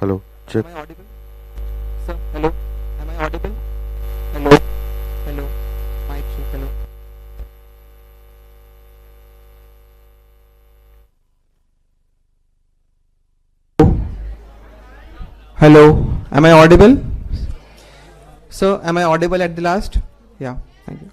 Hello, check. Am I audible? Sir, hello? Am I audible? Hello? Hello? Mic check, hello? Hello? Am I audible? Sir, am I audible at the last? Yeah, thank you.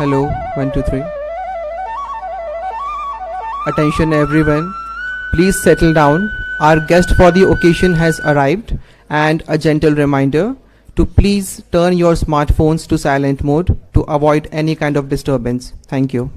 Hello, 1, 2, 3. Attention everyone, please settle down. Our guest for the occasion has arrived, and a gentle reminder to please turn your smartphones to silent mode to avoid any kind of disturbance. Thank you.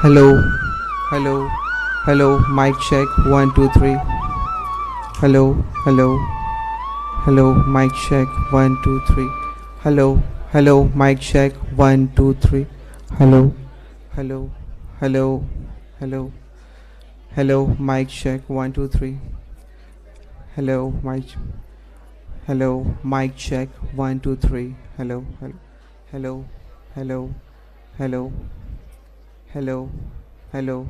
Hello, hello, hello, mic check 1 2 3. Hello, hello, hello, mic check 1 2 3. Hello, hello, mic check 1 2 3. Hello, hello, hello, hello, hello, mic check 1 2 3. Hello, mic. Hello, mic check 1 2 3. Hello, hello, hello, hello, hello, hello,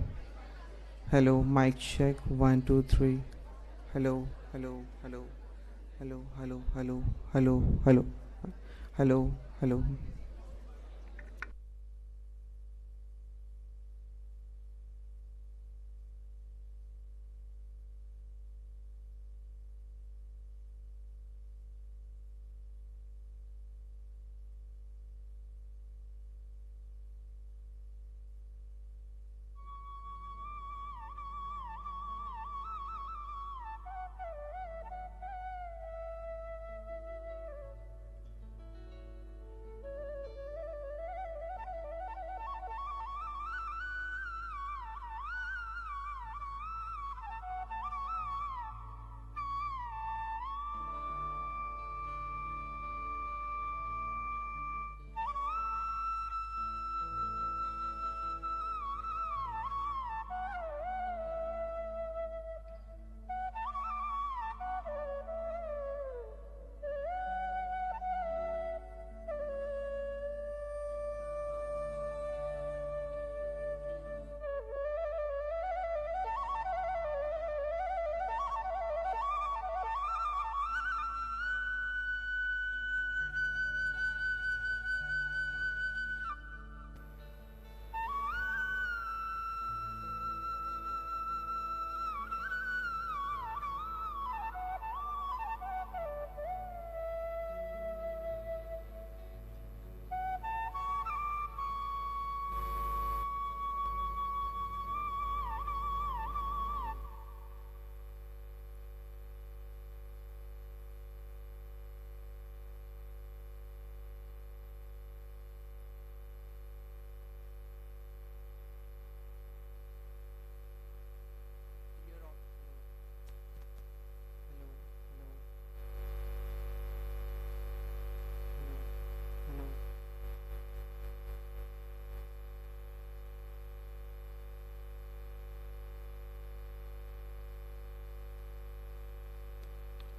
hello, mic check 1 2 3. hello, hello, hello, hello, hello, hello, hello, hello, hello, hello.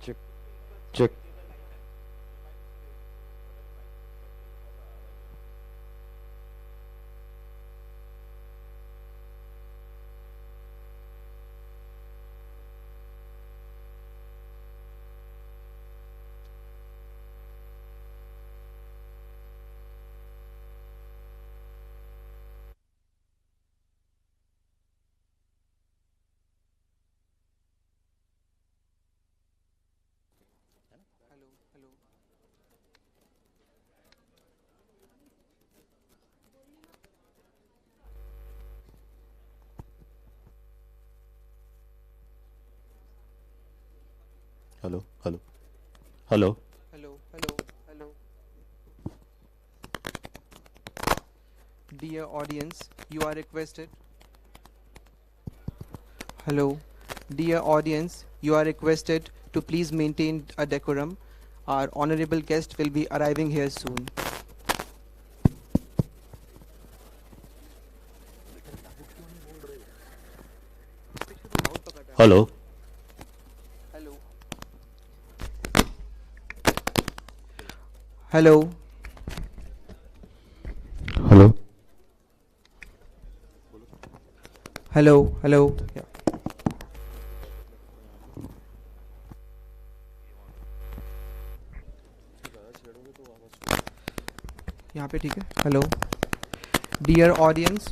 Check, check. Hello, hello. Hello, hello, hello. Hello, hello, hello. Dear audience, you are requested. Hello. Dear audience, you are requested to please maintain a decorum. Our honorable guest will be arriving here soon. Hello, Hello. Hello. hello. Hello. Hello. Yeah. यहाँ पे ठीक है. Hello. Dear audience.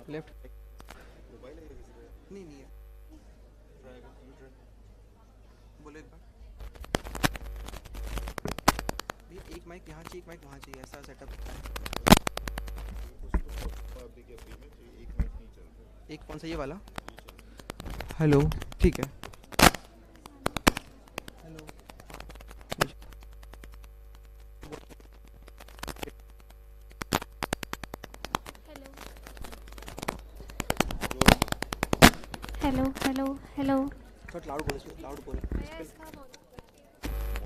Left. नहीं है. बोलो एक बार. भैया एक माइक यहाँ चाहिए, एक माइक वहाँ चाहिए, ऐसा सेटअप. एक कौन सा ये वाला? हेलो. ठीक है. हेलो. हेलो हेलो हेलो थोड़ा लाउड बोलो, लाउड बोलो.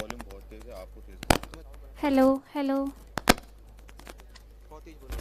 वॉल्यूम बहुत तेज है, आपको तेज हेलो हेलो बहुत तेज बोलो.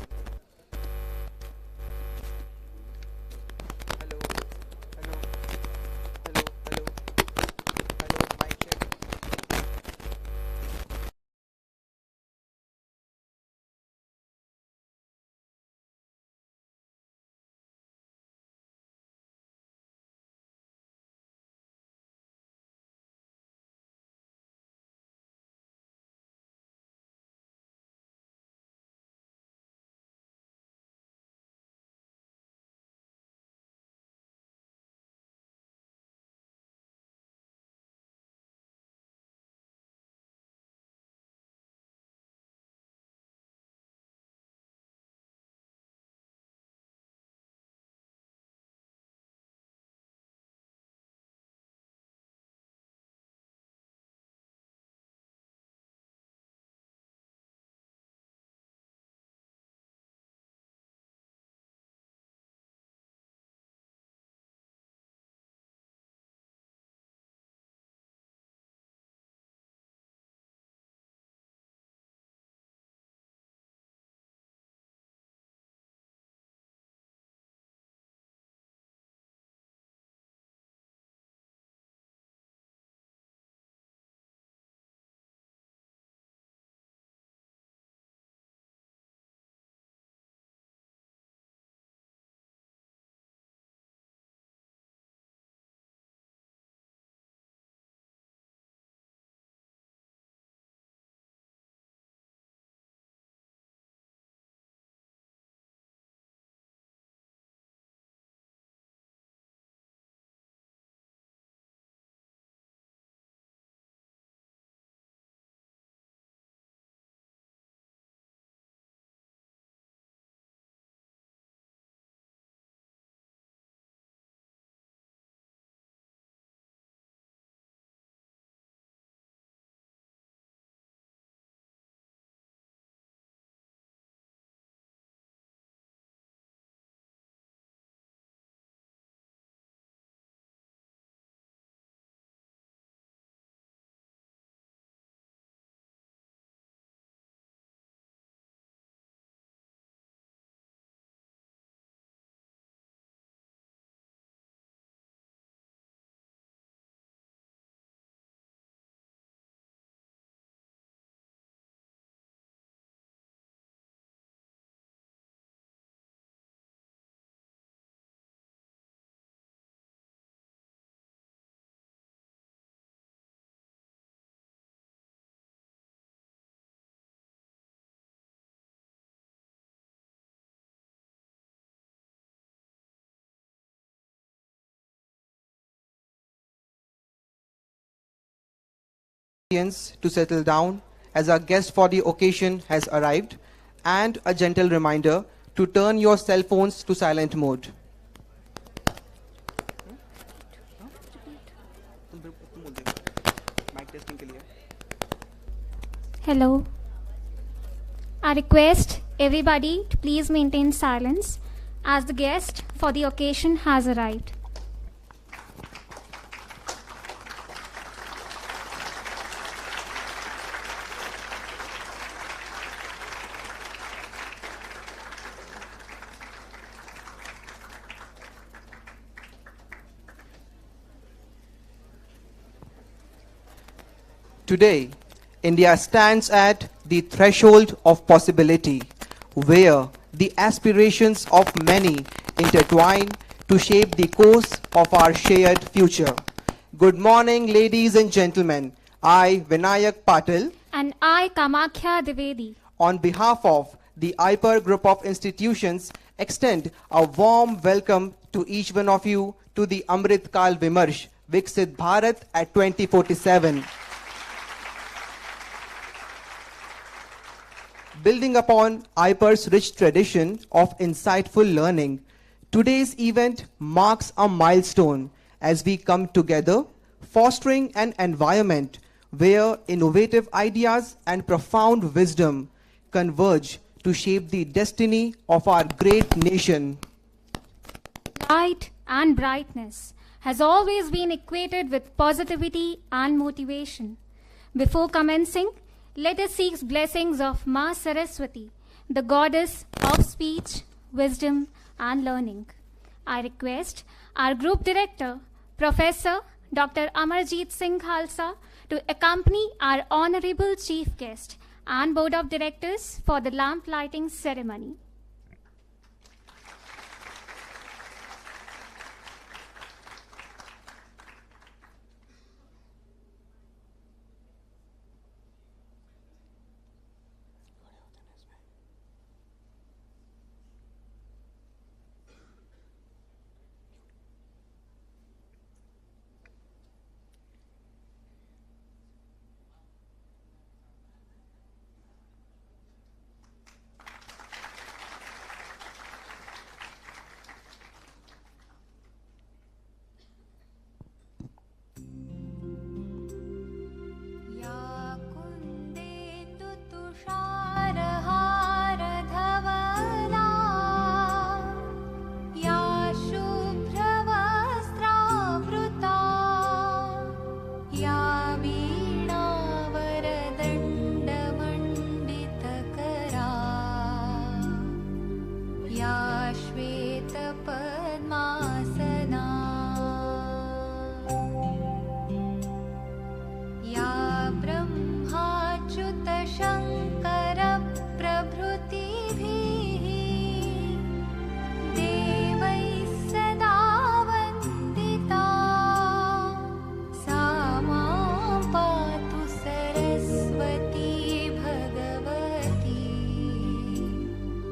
audience to settle down as our guest for the occasion has arrived, and a gentle reminder to turn your cell phones to silent mode. Hello. I request everybody to please maintain silence as the guest for the occasion has arrived. Today, India stands at the threshold of possibility, where the aspirations of many intertwine to shape the course of our shared future. Good morning, ladies and gentlemen. I, Vinayak Patil, And I, Kamakhya Dwivedi, on behalf of the IPER Group of Institutions, extend a warm welcome to each one of you to the Amrit Kaal Vimarsh, Viksit Bharat at 2047. Building upon IPER's rich tradition of insightful learning, today's event marks a milestone as we come together, fostering an environment where innovative ideas and profound wisdom converge to shape the destiny of our great nation. light and brightness has always been equated with positivity and motivation. Before commencing, let us seek blessings of Ma Saraswati, the goddess of speech, wisdom, and learning. I request our Group Director, Professor Dr. Amarjit Singh Khalsa, to accompany our Honorable Chief Guest and Board of Directors for the lamp lighting ceremony.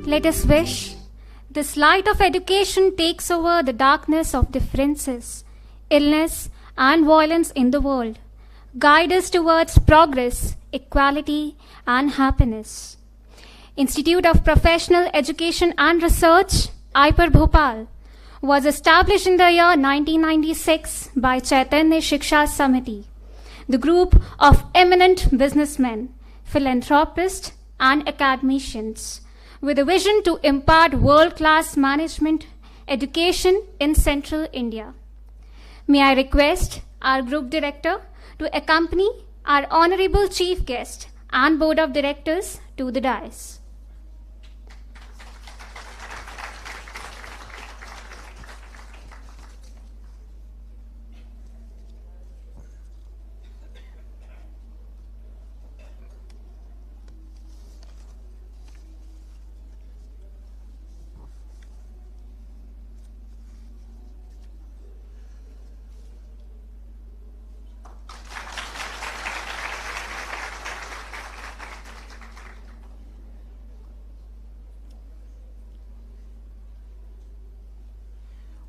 Let us wish this light of education takes over the darkness of differences, illness, and violence in the world. Guide us towards progress, equality, and happiness. Institute of Professional Education and Research, IPER Bhopal, was established in the year 1996 by Chaitanya Shiksha Samiti, the group of eminent businessmen, philanthropists, and academicians, with a vision to impart world-class management education in Central India. May I request our Group Director to accompany our Honorable Chief Guest and Board of Directors to the dais.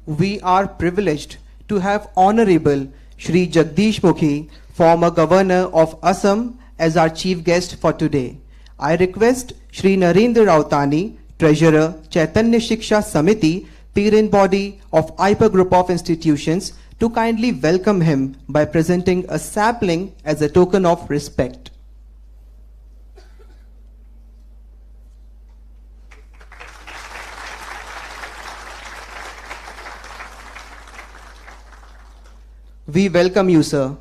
We are privileged to have Honorable Shri Jagdish Mukhi former Governor of Assam, as our chief guest for today. I request Shri Narendra Rautani, Treasurer, Chaitanya Shiksha Samiti, parent body of IPER Group of Institutions, to kindly welcome him by presenting a sapling as a token of respect. We welcome you, sir.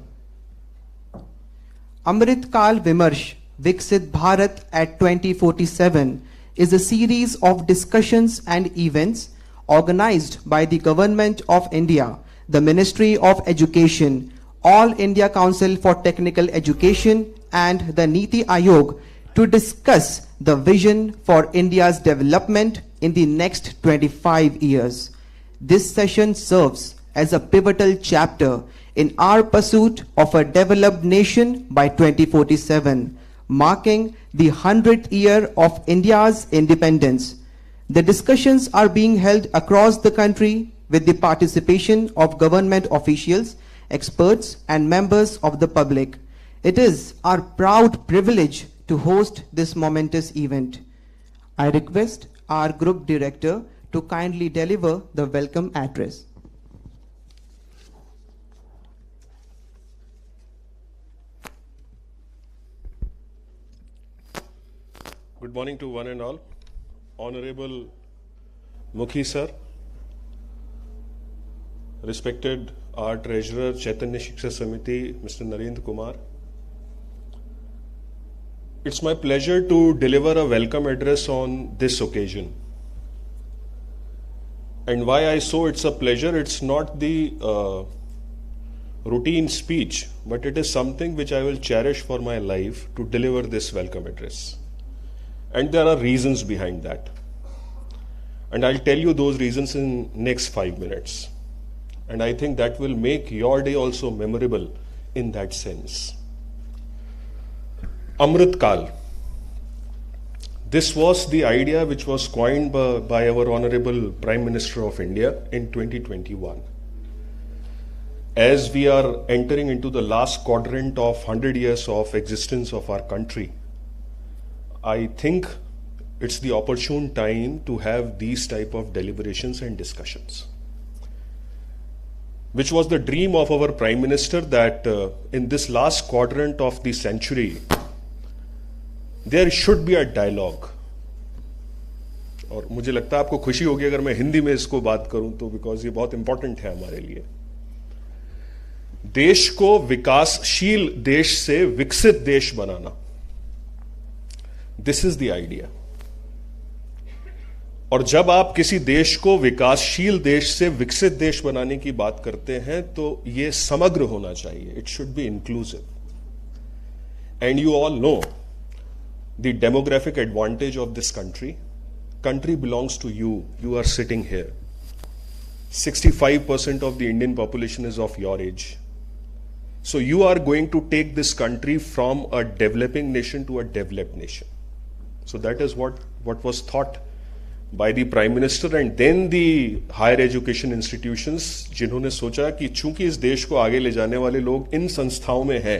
Amrit Kaal Vimarsh, Viksit Bharat at 2047 is a series of discussions and events organized by the Government of India, the Ministry of Education, All India Council for Technical Education and the Niti Aayog to discuss the vision for India's development in the next 25 years. This session serves as a pivotal chapter in our pursuit of a developed nation by 2047, marking the 100th year of India's independence. The discussions are being held across the country with the participation of government officials, experts, and members of the public. It is our proud privilege to host this momentous event. I request our group director to kindly deliver the welcome address. Good morning to one and all. Honorable Mukhi sir, respected our Treasurer Chaitanya Shiksha Samiti, Mr. Narendra Kumar. It's my pleasure to deliver a welcome address on this occasion. And why I say it's a pleasure, it's not the routine speech, but it is something which I will cherish for my life to deliver this welcome address. And there are reasons behind that. And I'll tell you those reasons in next 5 minutes. And I think that will make your day also memorable in that sense. Amrit Kaal. This was the idea which was coined by our Honorable Prime Minister of India in 2021. As we are entering into the last quadrant of 100 years of existence of our country, I think it's the opportune time to have these type of deliberations and discussions, which was the dream of our Prime Minister, that in this last quadrant of the century, there should be a dialogue. और मुझे लगता है आपको खुशी होगी अगर मैं हिंदी में इसको बात करूं तो, बिकॉज ये बहुत इंपॉर्टेंट है हमारे लिए. देश को विकासशील देश से विकसित देश बनाना, दिस इज द आइडिया. और जब आप किसी देश को विकासशील देश से विकसित देश बनाने की बात करते हैं तो यह समग्र होना चाहिए. It should be inclusive. And you all know the demographic advantage of this country. Country belongs to you. You are sitting here. 65% of the Indian population is of your age. So you are going to take this country from a developing nation to a developed nation. So that is what was thought by the Prime Minister and then the higher education institutions, जिन्होंने सोचा कि चूंकि इस देश को आगे ले जाने वाले लोग इन संस्थाओं में हैं,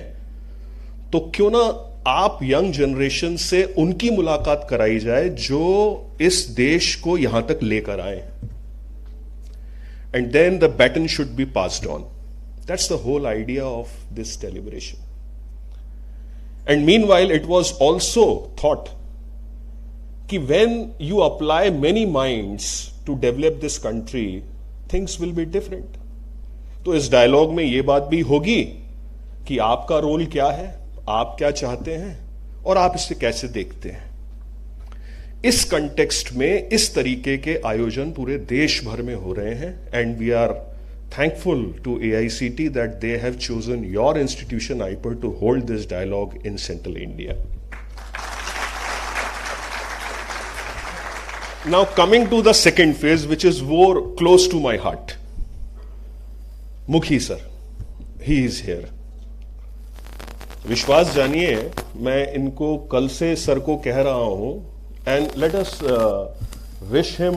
तो क्यों ना आप यंग जनरेशन से उनकी मुलाकात कराई जाए जो इस देश को यहां तक लेकर आए. And then the baton should be passed on. That's the whole idea of this deliberation. And meanwhile it was also thought कि when you apply many minds to develop this country, things will be different. तो इस dialogue में यह बात भी होगी कि आपका रोल क्या है, आप क्या चाहते हैं और आप इसे कैसे देखते हैं. इस कंटेक्स्ट में इस तरीके के आयोजन पूरे देश भर में हो रहे हैं. And we are thankful to AICTE that they have chosen your institution IPER to hold this dialogue in central India. Now coming to the second phase which is more close to my heart. Mukhi sir, he is here. Vishwas जानिए, मैं इनको कल से sir को कह रहा हूं. And let us wish him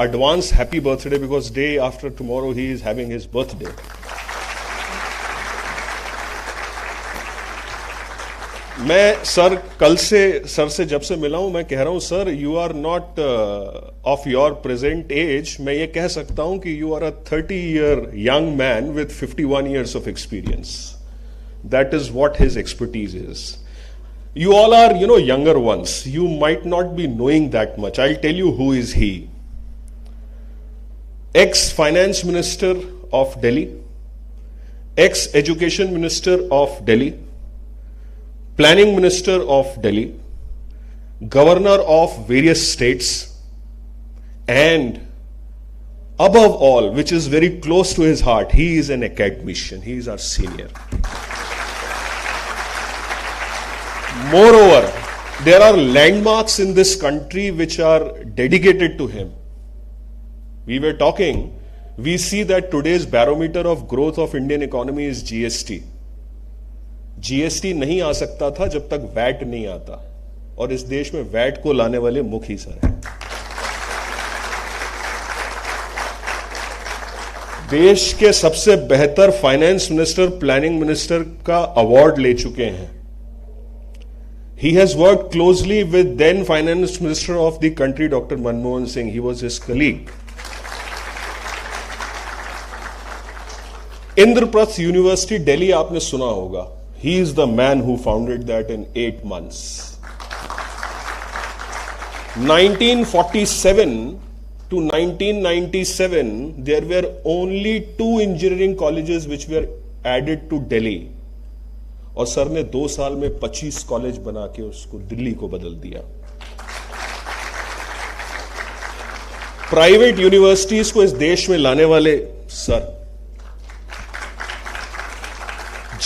advance happy birthday because day after tomorrow he is having his birthday. मैं सर कल से सर से जब से मिला हूं मैं कह रहा हूं sir you are not of your present age. मैं ये कह सकता हूं कि you are a 30-year young man with 51 years of experience. That is what his expertise is. You all are, younger ones. You might not be knowing that much. I'll tell you who is he. Ex-Finance Minister of Delhi, ex-Education Minister of Delhi, Planning Minister of Delhi, Governor of various states, and above all, which is very close to his heart, he is an academician. He is our senior. Moreover, there are landmarks in this country which are dedicated to him. We were talking, we see that today's barometer of growth of Indian economy is GST. GST नहीं आ सकता था जब तक VAT नहीं आता, और इस देश में वैट को लाने वाले मुखी सर हैं. देश के सबसे बेहतर फाइनेंस मिनिस्टर, प्लानिंग मिनिस्टर का अवार्ड ले चुके हैं. He has worked closely with then Finance Minister of the country, Dr. Manmohan Singh. He was his colleague. Indraprasth University, Delhi, आपने सुना होगा. He is the man who founded that in 8 months. 1947 to 1997, there were only 2 engineering colleges which were added to Delhi. और sir ने 2 साल में 25 college बना के उसको दिल्ली को बदल दिया. प्राइवेट यूनिवर्सिटीज को इस देश में लाने वाले सर.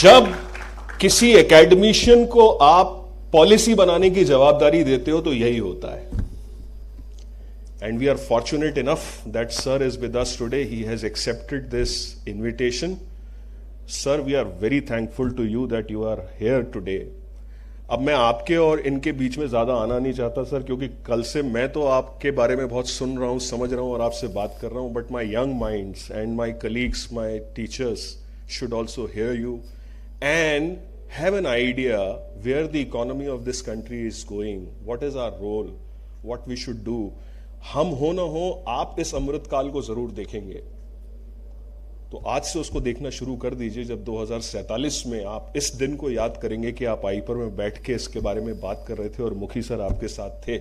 जब किसी एकेडमिशियन को आप पॉलिसी बनाने की जवाबदारी देते हो तो यही होता है. And we are fortunate enough that sir is with us today. He has accepted this invitation. Sir, we are very thankful to you that you are here today. अब मैं आपके और इनके बीच में ज्यादा आना नहीं चाहता सर, क्योंकि कल से मैं तो आपके बारे में बहुत सुन रहा हूं, समझ रहा हूं और आपसे बात कर रहा हूं. But my young minds and my colleagues, my teachers should also hear you and have an idea where the economy of this country is going, what is our role, what we should do. हम हो ना हो, आप इस अमृत काल को जरूर देखेंगे. तो आज से उसको देखना शुरू कर दीजिए. जब 2047 में आप इस दिन को याद करेंगे कि आप आईपर में बैठ के इसके बारे में बात कर रहे थे और मुखी सर आपके साथ थे,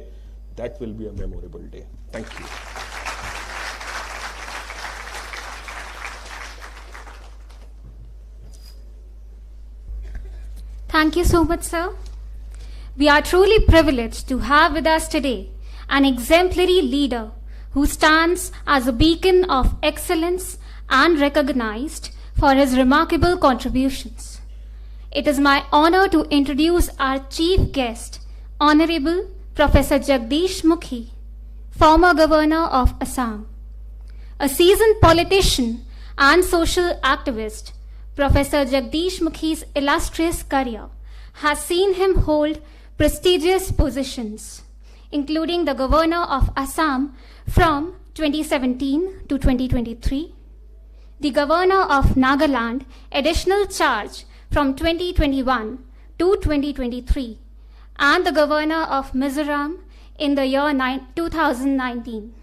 that will be a memorable day. Thank you. Thank you so much, sir. We are truly privileged to have with us today an exemplary leader who stands as a beacon of excellence and recognized for his remarkable contributions. It is my honor to introduce our chief guest, Honorable Professor Jagdish Mukhi, former Governor of Assam. A seasoned politician and social activist, Professor Jagdish Mukhi's illustrious career has seen him hold prestigious positions, including the Governor of Assam from 2017 to 2023, the Governor of Nagaland, additional charge from 2021 to 2023, and the Governor of Mizoram in the year 2019.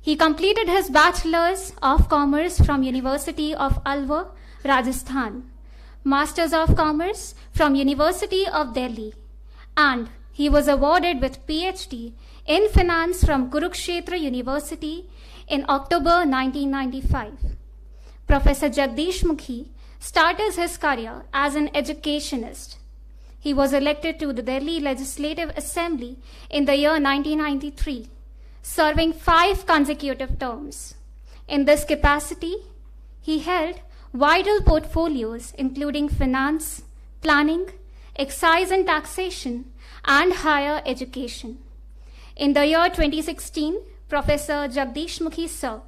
He completed his Bachelor's of Commerce from University of Alwar, Rajasthan, Masters of Commerce from University of Delhi, and he was awarded with PhD in Finance from Kurukshetra University in October 1995. Professor Jagdish Mukhi started his career as an educationist. He was elected to the Delhi Legislative Assembly in the year 1993, serving 5 consecutive terms. In this capacity, he held vital portfolios including finance, planning, excise and taxation, and higher education. In the year 2016, Professor Jagdish Mukhi sir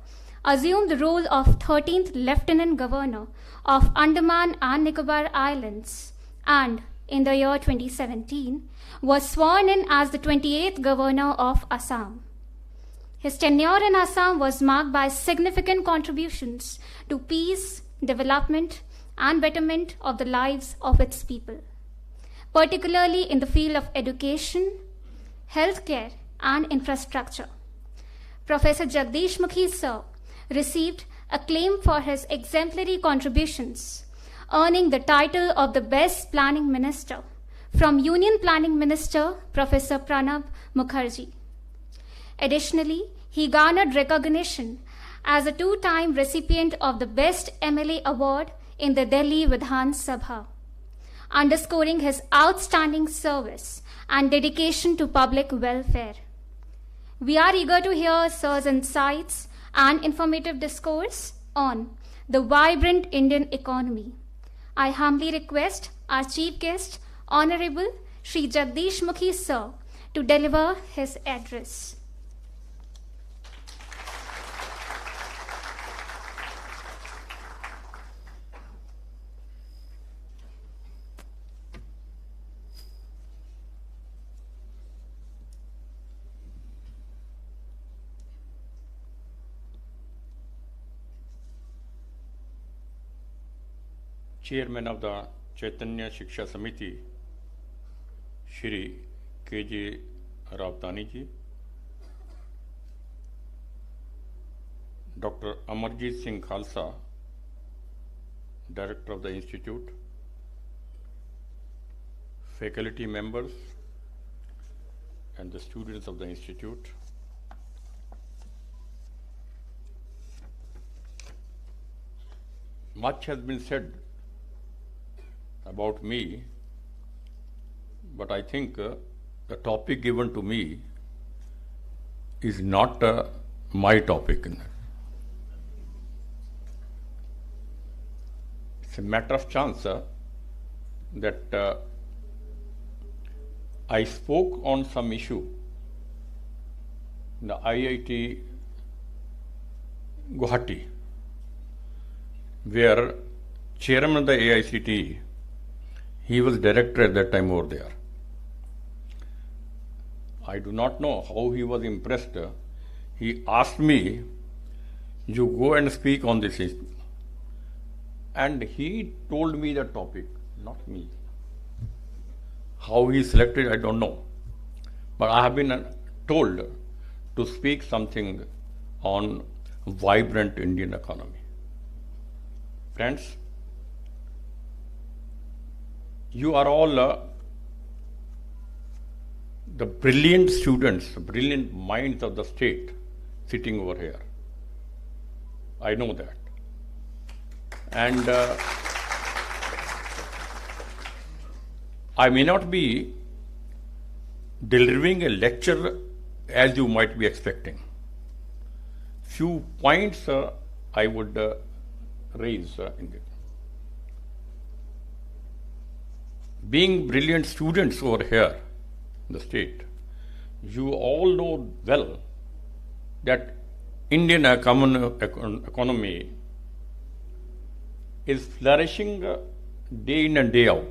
assumed the role of 13th Lieutenant Governor of Andaman and Nicobar Islands, and in the year 2017 was sworn in as the 28th Governor of Assam. His tenure in Assam was marked by significant contributions to peace, development, and betterment of the lives of its people. particularly in the field of education, healthcare, and infrastructure. Professor Jagdish Mukhi, sir, received acclaim for his exemplary contributions, earning the title of the Best Planning Minister from Union Planning Minister Professor Pranab Mukherjee. Additionally, he garnered recognition as a two-time recipient of the Best MLA Award in the Delhi Vidhan Sabha, underscoring his outstanding service and dedication to public welfare. We are eager to hear Sir's insights and informative discourse on the vibrant Indian economy. I humbly request our Chief Guest, Honorable Shri Jagdish Mukhi, sir, to deliver his address. Chairman of the Chaitanya Shiksha Samiti, Shri K.J. Ravtani ji, Dr. Amarjit Singh Khalsa, Director of the Institute, faculty members and the students of the Institute, much has been said about me, but I think the topic given to me is not my topic. It's a matter of chance that I spoke on some issue in the IIT Guwahati, where chairman of the AICTE, he was director at that time over there. I do not know how he was impressed. He asked me, you go and speak on this issue. And he told me the topic, not me. How he selected, I don't know. But I have been told to speak something on vibrant Indian economy. Friends, you are all the brilliant students, brilliant minds of the state sitting over here. I know that. And I may not be delivering a lecture as you might be expecting. Few points I would raise in this. Being brilliant students over here in the state, you all know well that Indian economy is flourishing day in and day out.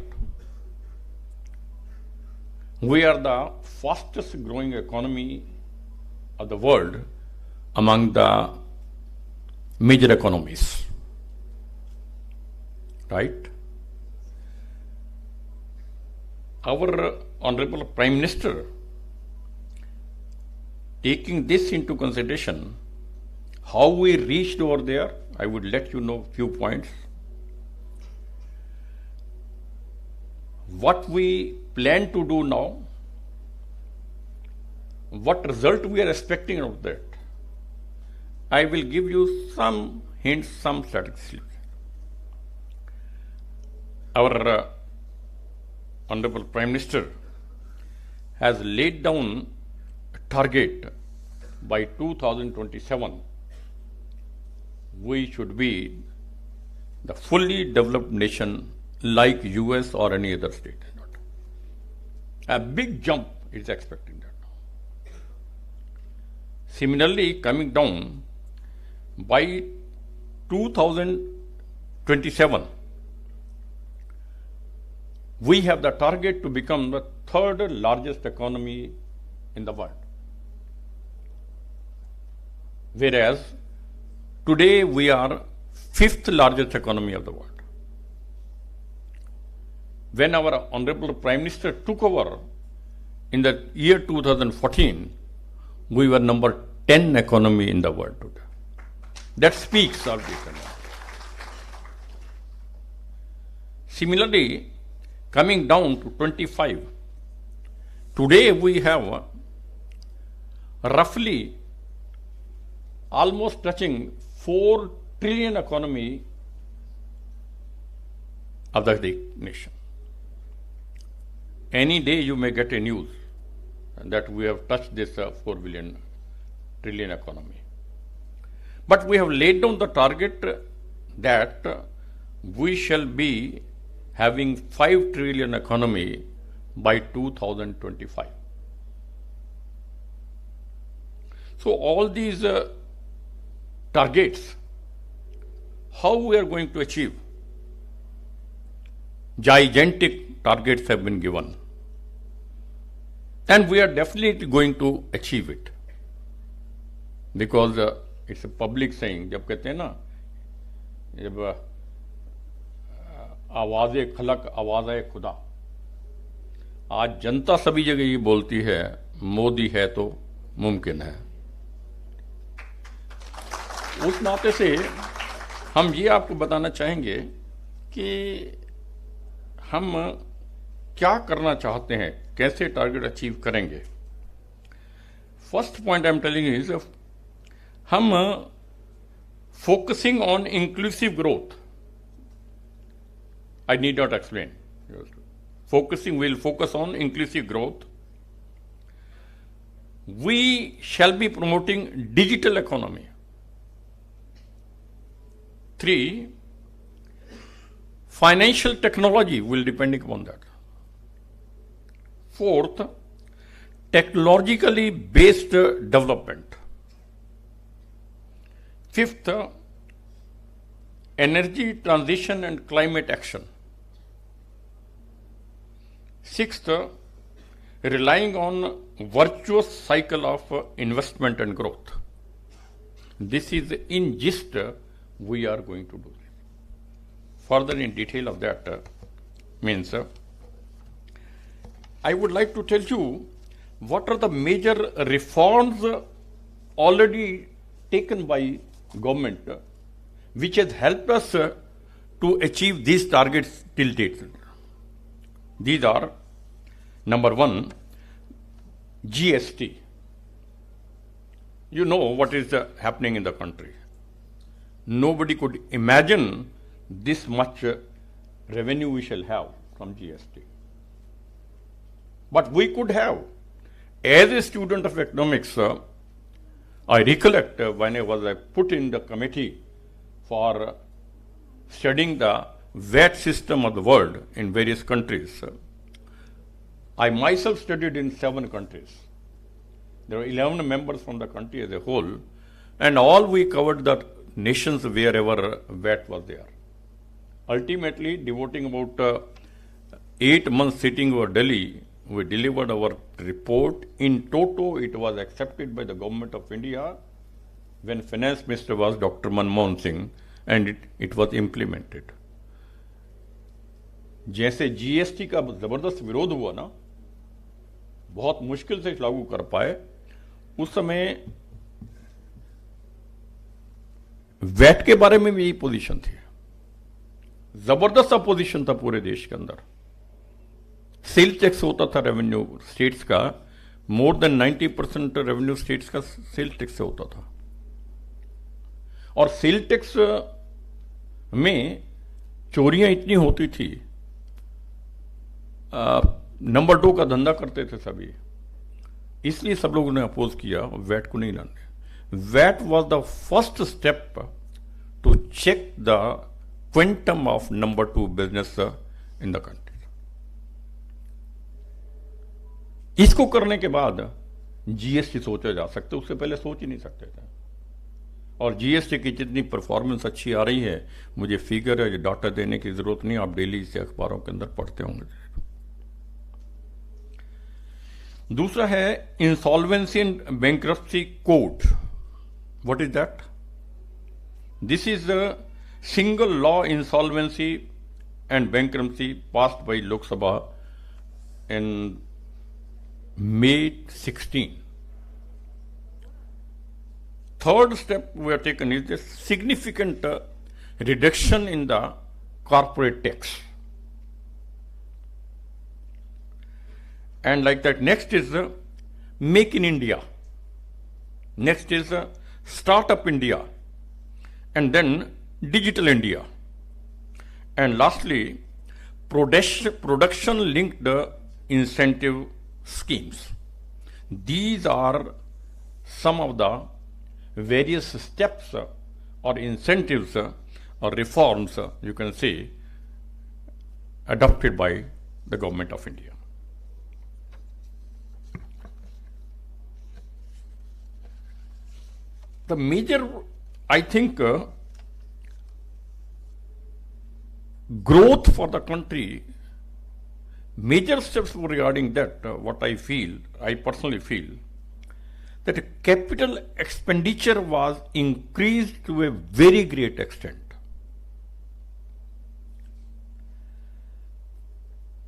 We are the fastest growing economy of the world among the major economies, right? Our Honorable Prime Minister, taking this into consideration, how we reached over there, I would let you know a few points. What we plan to do now, what result we are expecting of that. I will give you some hints, some statistics. Our Honorable Prime Minister has laid down a target by 2027. We should be the fully developed nation like US or any other state. A big jump is expected that. Similarly, coming down by 2027, we have the target to become the third largest economy in the world. Whereas today we are fifth largest economy of the world. when our Honorable Prime Minister took over in the year 2014, we were number 10 economy in the world today. That speaks of the economy. Similarly, coming down to 25, today we have roughly almost touching 4 trillion economy of the nation. Any day you may get a news that we have touched this 4 trillion economy. But we have laid down the target that we shall be having 5 trillion economy by 2025. So all these targets, how we are going to achieve? Gigantic targets have been given. And we are definitely going to achieve it. Because it's a public saying, जब कहते हैं ना, जब आवाज़े खलक आवाज़े खुदा, आज जनता सभी जगह ये बोलती है, मोदी है तो मुमकिन है। उस नाते से हम ये आपको बताना चाहेंगे कि हम क्या करना चाहते हैं, कैसे टारगेट अचीव करेंगे। First point I am telling is, हम focusing on inclusive growth, I need not explain, focusing will focus on inclusive growth. We shall be promoting digital economy. 3, financial technology will depending upon that. 4th, technologically based development. 5th, energy transition and climate action. 6th, relying on virtuous cycle of investment and growth. This is in gist we are going to do. Further in detail of that means, I would like to tell you what are the major reforms already taken by government which has helped us to achieve these targets till date. These are, number 1, GST. You know what is happening in the country. Nobody could imagine this much revenue we shall have from GST. But we could have. As a student of economics, I recollect when I was put in the committee for studying the VAT system of the world in various countries. I myself studied in 7 countries. There were 11 members from the country as a whole, and all we covered the nations wherever VAT was there. Ultimately, devoting about 8 months sitting over Delhi, we delivered our report. In toto, it was accepted by the Government of India when Finance Minister was Dr. Manmohan Singh, and it was implemented. जैसे GST का जबरदस्त विरोध हुआ ना, बहुत मुश्किल से लागू कर पाए, उस समय वैट के बारे में भी यही पोजीशन थी। जबरदस्त अपोजिशन था पूरे देश के अंदर। सेल टैक्स होता था रेवेन्यू स्टेट्स का, मोर देन 90% रेवेन्यू स्टेट्स का सेल टैक्स से होता था। और सेल टैक्स में चोरियां इतनी होती थी, नंबर 2 का धंधा करते थे सभी, इसलिए सब लोगों ने अपोज किया वैट को नहीं लाने। VAT was the first step to check the quantum of number 2 business in the country. इसको करने के बाद जीएसटी सोचा जा सकता, उससे पहले सोच ही नहीं सकते थे। और जीएसटी की जितनी परफॉर्मेंस अच्छी आ रही है, मुझे फिगर है, डाटा देने की जरूरत नहीं, आप डेली इसे अखबारों के अंदर पढ़ते होंगे। दूसरा है insolvency and bankruptcy code. What is that? This is the single law insolvency and bankruptcy passed by Lok Sabha in May 16. Third step we have taken is a significant reduction in the corporate tax. And like that, next is Make in India. Next is Startup India. And then Digital India. And lastly, production linked incentive schemes. These are some of the various steps or incentives or reforms, you can say, adopted by the Government of India. The major, I think, growth for the country, major steps regarding that, what I personally feel, that capital expenditure was increased to a very great extent.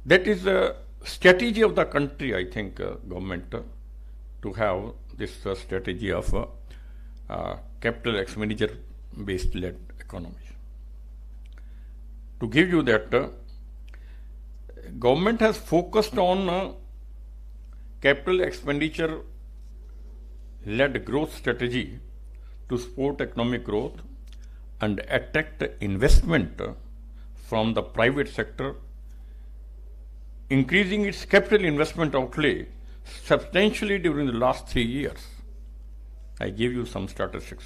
That is a strategy of the country, I think, government, to have this strategy of capital expenditure based led economy. To give you that, government has focused on capital expenditure led growth strategy to support economic growth and attract investment from the private sector, increasing its capital investment outlay substantially during the last 3 years. I give you some statistics.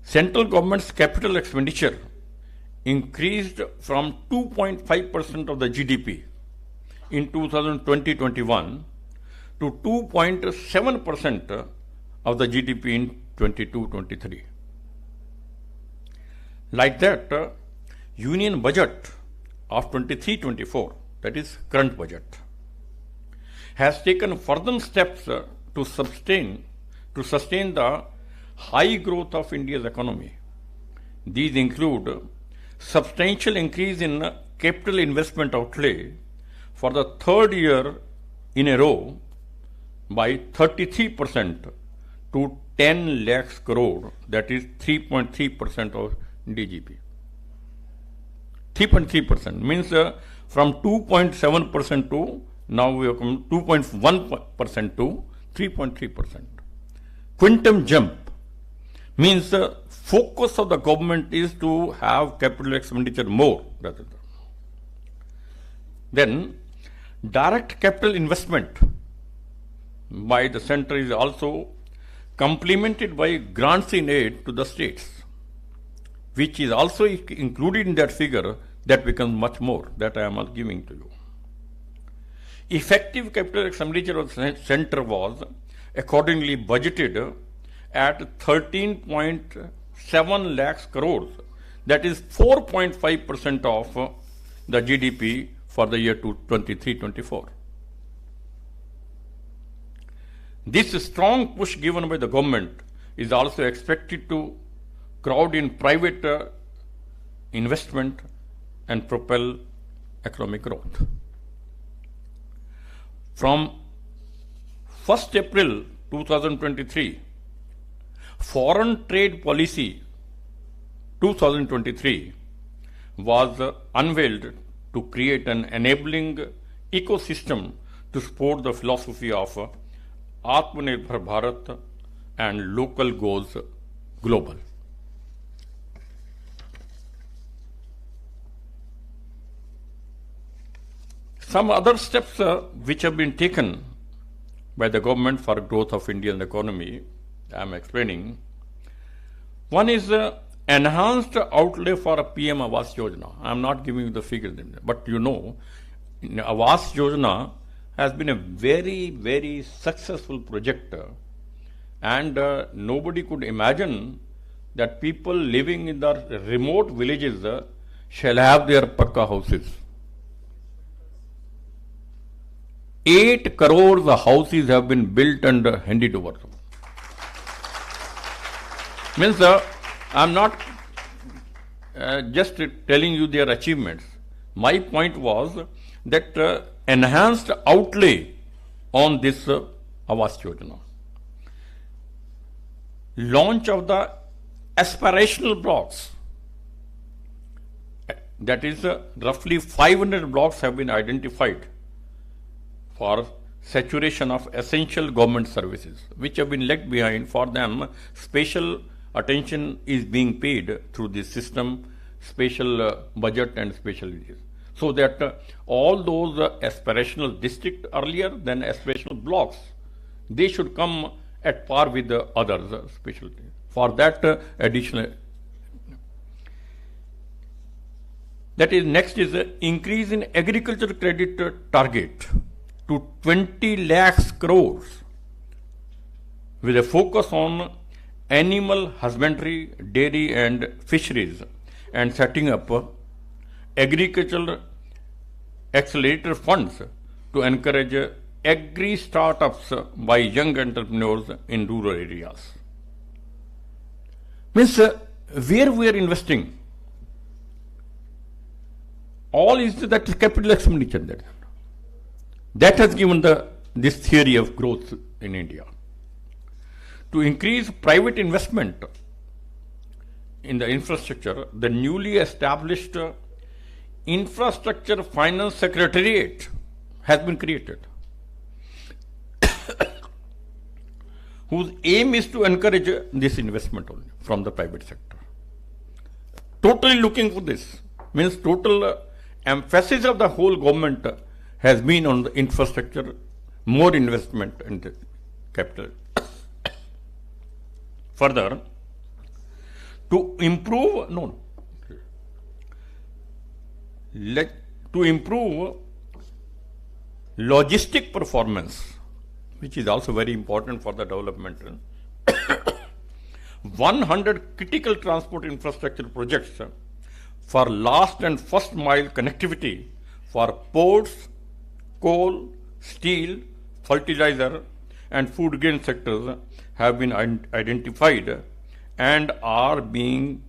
Central government's capital expenditure increased from 2.5% of the GDP in 2020-21 to 2.7% of the GDP in 22-23. Like that, union budget of 23-24, that is current budget, has taken further steps to sustain the high growth of India's economy. These include substantial increase in capital investment outlay for the third year in a row by 33% to 10 lakhs crore, that is 3.3% of DGP. 3.3% means from 2.7% to now we have come 2.1% to 3.3%. Quantum jump means the focus of the government is to have capital expenditure more rather than. Then direct capital investment by the center is also complemented by grants in aid to the states, which is also included in that figure. That becomes much more, that I am giving to you. Effective capital expenditure of the center was accordingly budgeted at 13.7 lakhs crores, that is 4.5% of the GDP for the year 23-24. This strong push given by the government is also expected to crowd in private investment and propel economic growth. From 1st April 2023, Foreign Trade Policy 2023 was unveiled to create an enabling ecosystem to support the philosophy of Atmanirbhar Bharat and local goals global. Some other steps which have been taken by the government for growth of Indian economy, I am explaining. One is enhanced outlay for a PM Awas Yojana. I am not giving you the figures, but you know, Awas Yojana has been a very, very successful project, and nobody could imagine that people living in the remote villages shall have their pakka houses. 8 crores of houses have been built and handed over. Means I am not just telling you their achievements. My point was that enhanced outlay on this Awas Yojana. Launch of the aspirational blocks. That is, roughly 500 blocks have been identified for saturation of essential government services, which have been left behind. For them, special attention is being paid through this system, special budget and special areas. So that all those aspirational district earlier than aspirational blocks, they should come at par with the others special. For that additional. That is, next is increase in agriculture credit target to 20 lakhs crores with a focus on animal husbandry, dairy and fisheries, and setting up agricultural accelerator funds to encourage agri startups by young entrepreneurs in rural areas. Means where we are investing, all is that capital expenditure that has given this theory of growth in India. To increase private investment in the infrastructure, the newly established Infrastructure Finance Secretariat has been created, whose aim is to encourage this investment only from the private sector. Totally looking for this, means total emphasis of the whole government has been on the infrastructure, more investment in the capital. Further, to improve, to improve logistic performance, which is also very important for the development, 100 critical transport infrastructure projects for last and first mile connectivity for ports, coal, steel, fertilizer and food grain sectors have been identified and are being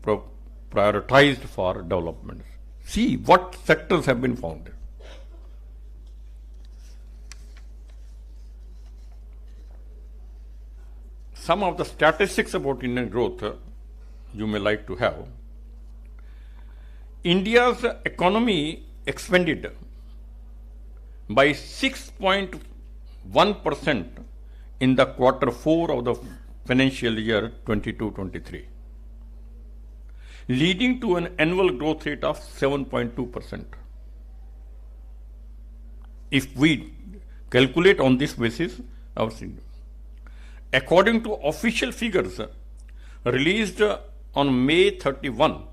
prioritized for development. See what sectors have been found. Some of the statistics about Indian growth you may like to have. India's economy expanded by 6.1% in the Q4 of the financial year 22-23, leading to an annual growth rate of 7.2%. If we calculate on this basis, according to official figures released on May 31,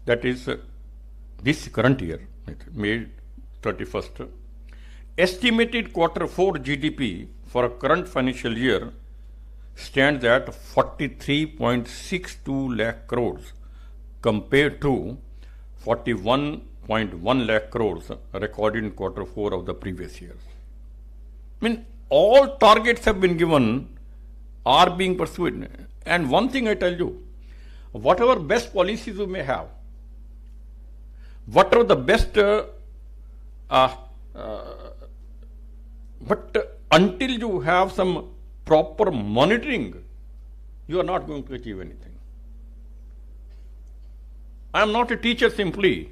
that is this current year, May 31st, estimated Q4 GDP for a current financial year stands at 43.62 lakh crores compared to 41.1 lakh crores recorded in Q4 of the previous year. I mean, all targets have been given, are being pursued. And one thing I tell you, whatever best policies you may have, whatever the best, but until you have some proper monitoring, you are not going to achieve anything. I am not a teacher simply.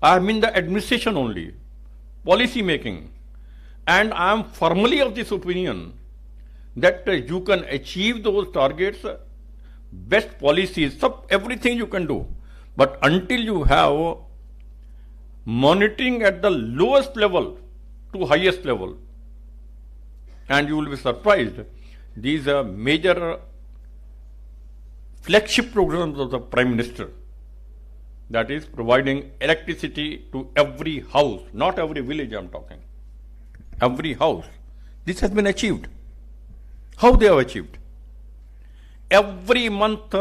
I am in the administration only, policy making. And I am firmly of this opinion that you can achieve those targets, best policies, everything you can do. But until you have monitoring at the lowest level to highest level, and you will be surprised, these are major flagship programs of the Prime Minister, that is providing electricity to every house, not every village I am talking, every house. This has been achieved. How they have achieved? Every month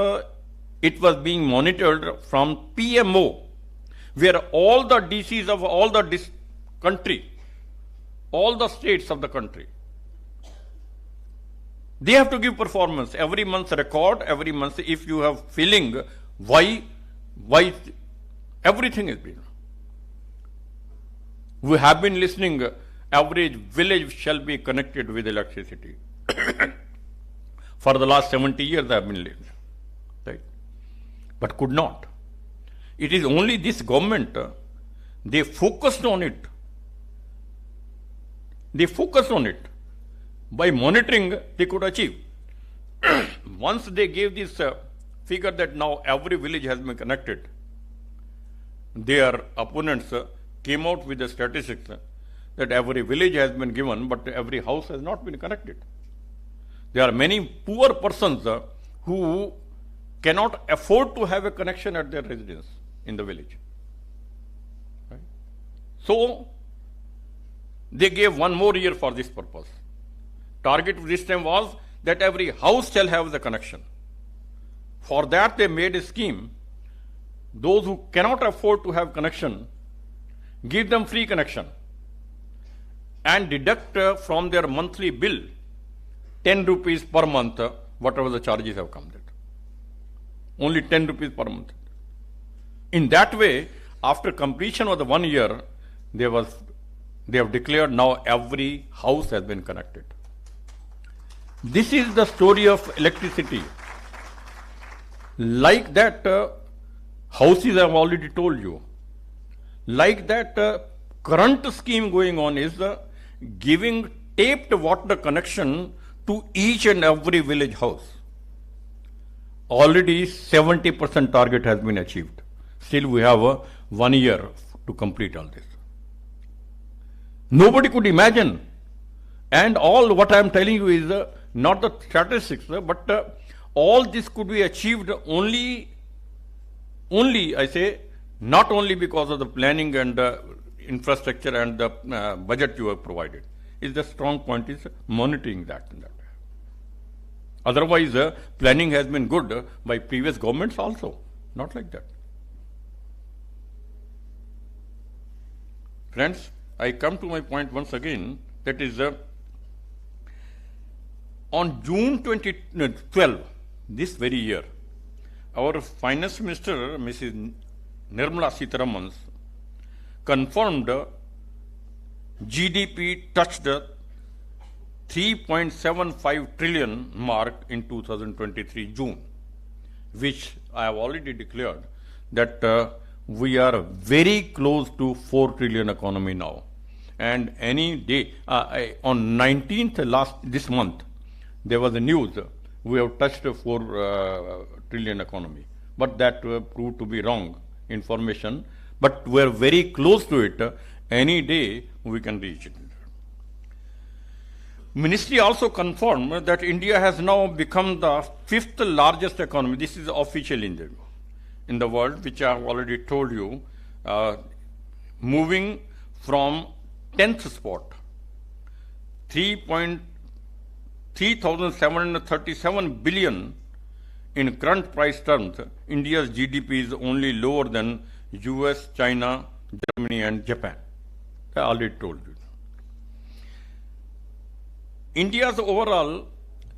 it was being monitored from PMO, where all the DCs of all the country, all the states of the country, they have to give performance every month, record every month. If you have feeling why why everything is being. We have been listening, average village shall be connected with electricity. For the last 70 years I have been listening, right? But could not. It is only this government, they focused on it. They focused on it. By monitoring, they could achieve. Once they gave this figure that now every village has been connected, their opponents came out with the statistics that every village has been given, but every house has not been connected. There are many poor persons who cannot afford to have a connection at their residence in the village. Right? So, they gave one more year for this purpose. Target this time was that every house shall have the connection. For that they made a scheme. Those who cannot afford to have connection, give them free connection and deduct from their monthly bill 10 rupees per month, whatever the charges have come there. Only 10 rupees per month. In that way, after completion of the 1 year, they have declared now every house has been connected. This is the story of electricity. Like that, houses I have already told you. Like that, current scheme going on is giving taped water connection to each and every village house. Already 70% target has been achieved. Still we have 1 year to complete all this. Nobody could imagine. And all what I am telling you is not the statistics, but all this could be achieved only I say, not only because of the planning and infrastructure and the budget you have provided. Is the strong point is monitoring that and that. Otherwise, planning has been good by previous governments also. Not like that. Friends, I come to my point once again, that is on June 2012, this very year, our Finance Minister, Mrs. Nirmala Sitharaman, confirmed GDP touched 3.75 trillion mark in 2023 June, which I have already declared that we are very close to 4 trillion economy now. And any day, on 19th this month, there was a news, we have touched a 4 trillion economy. But that proved to be wrong information. But we are very close to it. Any day we can reach it. Ministry also confirmed that India has now become the 5th largest economy. This is official in the world, which I have already told you, moving from 10th spot, 3,737 billion in current price terms. India's GDP is only lower than US, China, Germany and Japan. I already told you. India's overall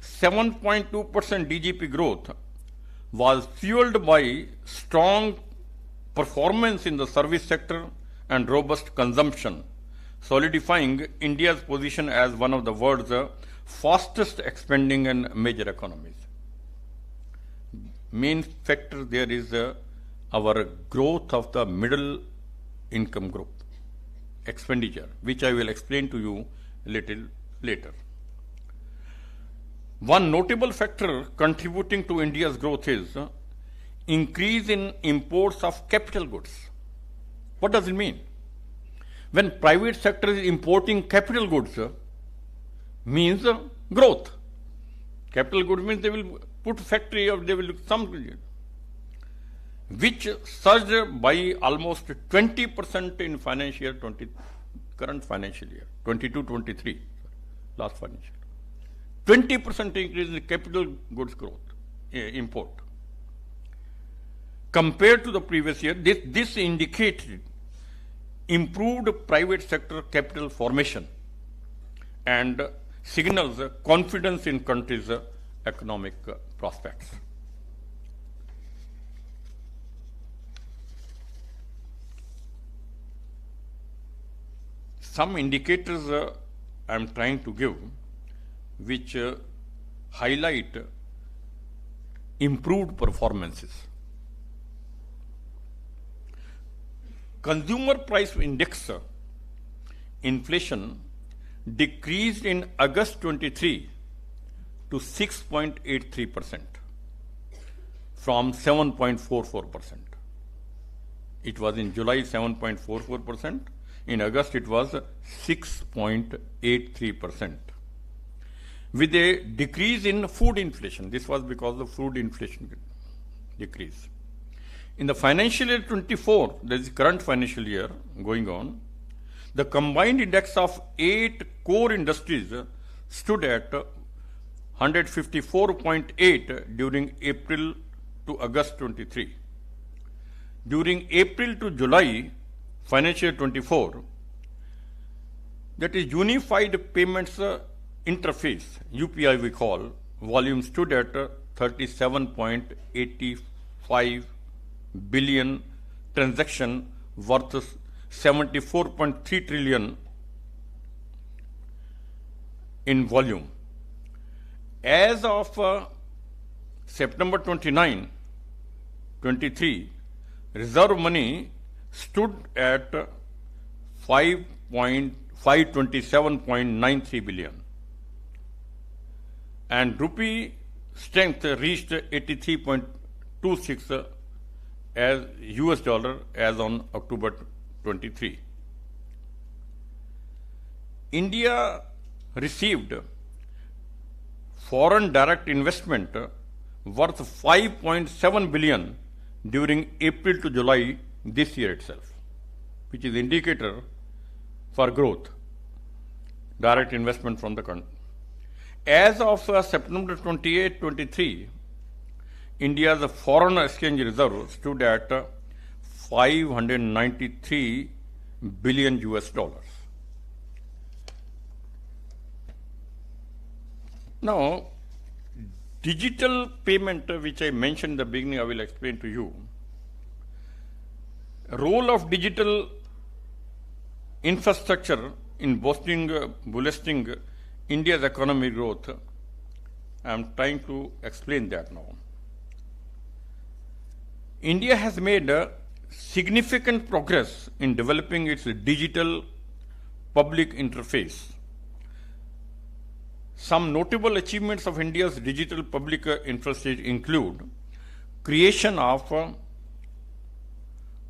7.2% GDP growth was fueled by strong performance in the service sector and robust consumption, solidifying India's position as one of the world's fastest expanding and major economies. Main factor there is our growth of the middle income group expenditure, which I will explain to you a little later. One notable factor contributing to India's growth is increase in imports of capital goods. What does it mean? When private sector is importing capital goods, means growth. Capital goods means they will put factory or they will do something, which surged by almost 20% in financial year current financial year, 22-23, last financial year. 20% increase in capital goods growth, import. Compared to the previous year, this indicated improved private sector capital formation and signals confidence in country's economic prospects. some indicators I am trying to give which highlight improved performances. Consumer price index inflation decreased in August 23 to 6.83% from 7.44%. It was in July 7.44%. In August it was 6.83%. With a decrease in food inflation. This was because of food inflation decrease. In the financial year 24, that is the current financial year going on, the combined index of 8 core industries stood at 154.8 during April to August 23. During April to July financial year 24, that is Unified Payments Interface, UPI we call, volume stood at 37.85 billion transaction worth 74.3 trillion in volume. As of September 29, 23, reserve money stood at 527.93 billion and rupee strength reached 83.26 as US dollar as on October 23. India received foreign direct investment worth 5.7 billion during April to July this year itself, which is indicator for growth, direct investment from the country. As of September 28, 23, India's foreign exchange reserve stood at 593 billion US dollars. Now, digital payment, which I mentioned in the beginning, I will explain to you. Role of digital infrastructure in boosting India's economic growth. I am trying to explain that now. India has made significant progress in developing its digital public interface. Some notable achievements of India's digital public infrastructure include creation of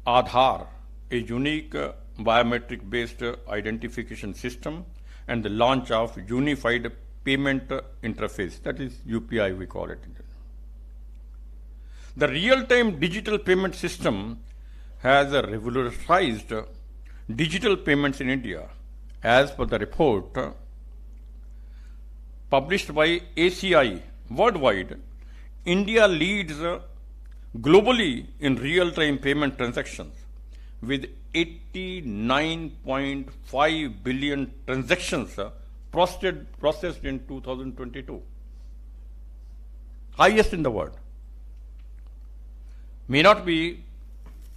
Aadhaar, a unique biometric-based identification system, and the launch of Unified Payment Interface, that is UPI we call it. The real-time digital payment system has revolutionized digital payments in India. As per the report published by ACI worldwide, India leads globally in real-time payment transactions with 89.5 billion transactions processed in 2022. Highest in the world. May not be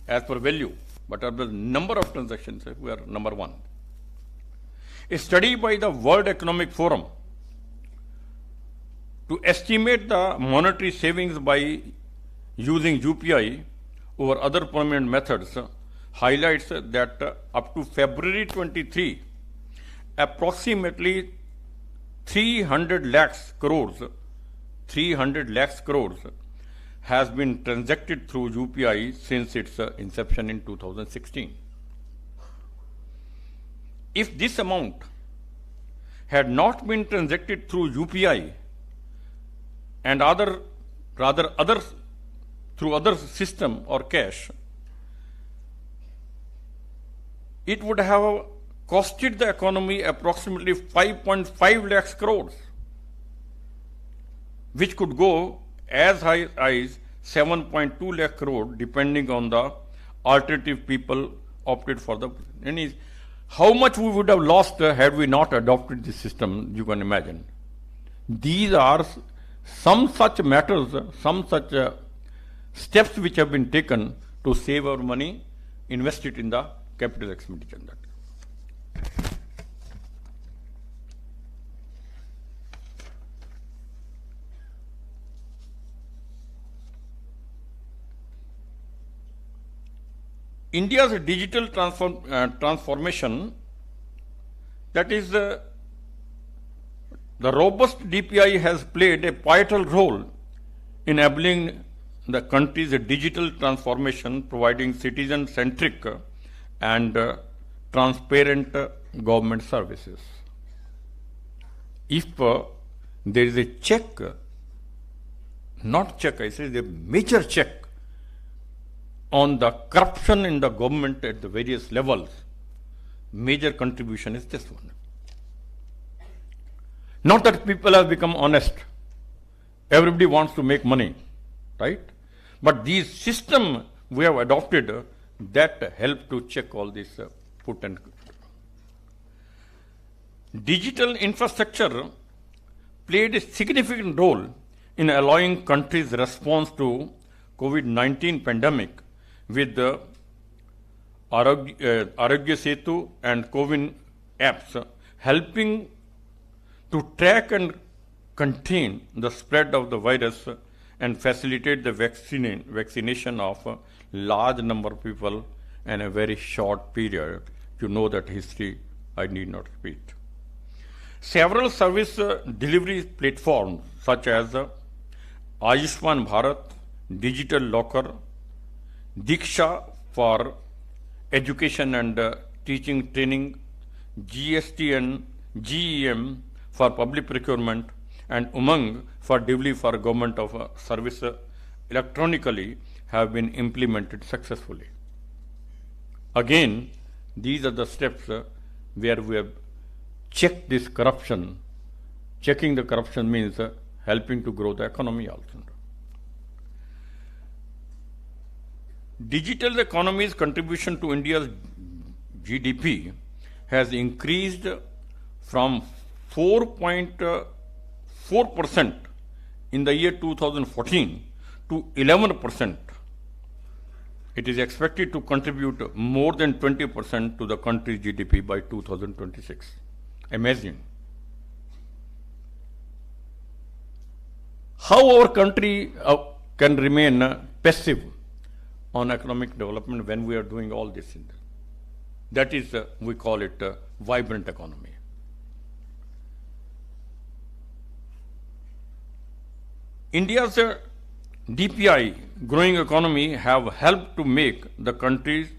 as per value, but as the number of transactions, we are number one. A study by the World Economic Forum to estimate the monetary savings by using UPI over other permanent methods highlights that up to February 23, approximately 300 lakhs crores has been transacted through UPI since its inception in 2016. If this amount had not been transacted through UPI and through other system or cash, it would have costed the economy approximately 5.5 lakhs crores, which could go as high as 7.2 lakh crore depending on the alternative people opted for the. How much we would have lost had we not adopted this system, you can imagine. These are some such matters, some such steps which have been taken to save our money, invest it in the capital expenditure. India's digital transformation, that is, the robust DPI has played a pivotal role in enabling the country's digital transformation, providing citizen-centric and transparent government services. If there is a check, not check, I say the major check on the corruption in the government at the various levels, major contribution is this one. Not that people have become honest. Everybody wants to make money, right? But these system we have adopted that help to check all this put and digital infrastructure played a significant role in allowing countries' response to COVID-19 pandemic with the Arogya Setu and COVID apps helping to track and contain the spread of the virus and facilitate the vaccination of a large number of people in a very short period. You know that history, I need not repeat. Several service delivery platforms such as Ayushman Bharat, Digital Locker, Diksha for education and teaching training, GST and GEM for public procurement, and Umang for delivery for government of service electronically have been implemented successfully. Again, these are the steps where we have checked this corruption. Checking the corruption means helping to grow the economy also. Digital economy's contribution to India's GDP has increased from 4.4% in the year 2014 to 11%. It is expected to contribute more than 20% to the country's GDP by 2026. Amazing. How our country can remain passive on economic development when we are doing all this? That is, we call it a vibrant economy. India's DPI, growing economy, have helped to make the country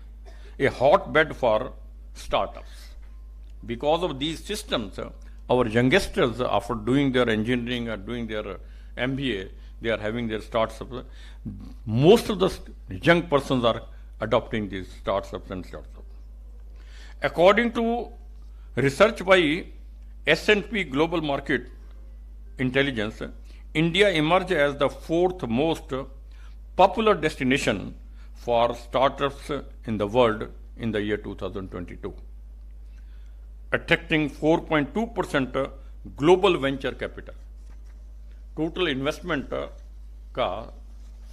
a hotbed for startups. Because of these systems, our youngsters, after doing their engineering or doing their MBA, they are having their startups. Most of the young persons are adopting these startups and startups. According to research by S&P Global Market Intelligence, India emerged as the fourth most popular destination for startups in the world in the year 2022, attracting 4.2% global venture capital. Total investment का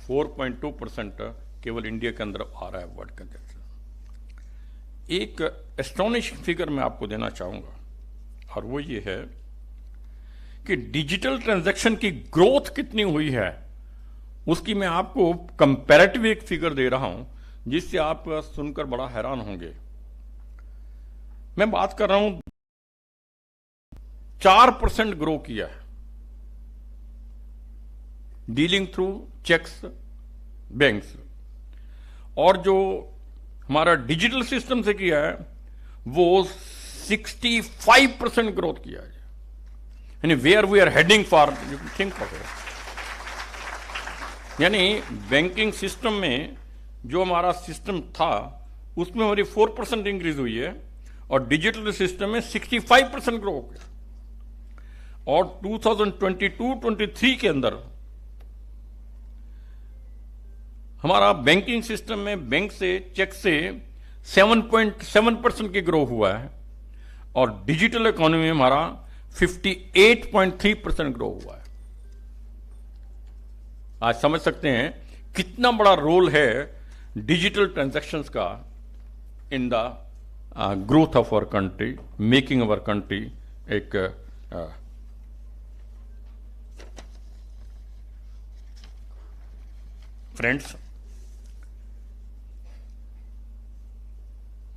4.2% केवल India के अंदर आ रहा है world के अंदर। एक astonishing figure मैं आपको देना चाहूंगा और वो ये है कि डिजिटल ट्रांजैक्शन की ग्रोथ कितनी हुई है, उसकी मैं आपको कंपैरेटिव एक फिगर दे रहा हूं जिससे आप सुनकर बड़ा हैरान होंगे। मैं बात कर रहा हूं 4% ग्रो किया है डीलिंग थ्रू चेक्स बैंक्स, और जो हमारा डिजिटल सिस्टम से किया है वो 65% ग्रोथ किया है। यानी where we are heading for, you can think of it. यानी बैंकिंग सिस्टम में जो हमारा सिस्टम था उसमें हमारी 4% इंक्रीज हुई है और डिजिटल सिस्टम में 65% ग्रो हो गया। और 2022-23 के अंदर हमारा बैंकिंग सिस्टम में बैंक से चेक से 7.7% की ग्रो हुआ है और डिजिटल इकोनॉमी में हमारा 58.3% ग्रो हुआ है। आज समझ सकते हैं कितना बड़ा रोल है डिजिटल ट्रांजैक्शंस का in the growth of our country, making our country एक फ्रेंड्स,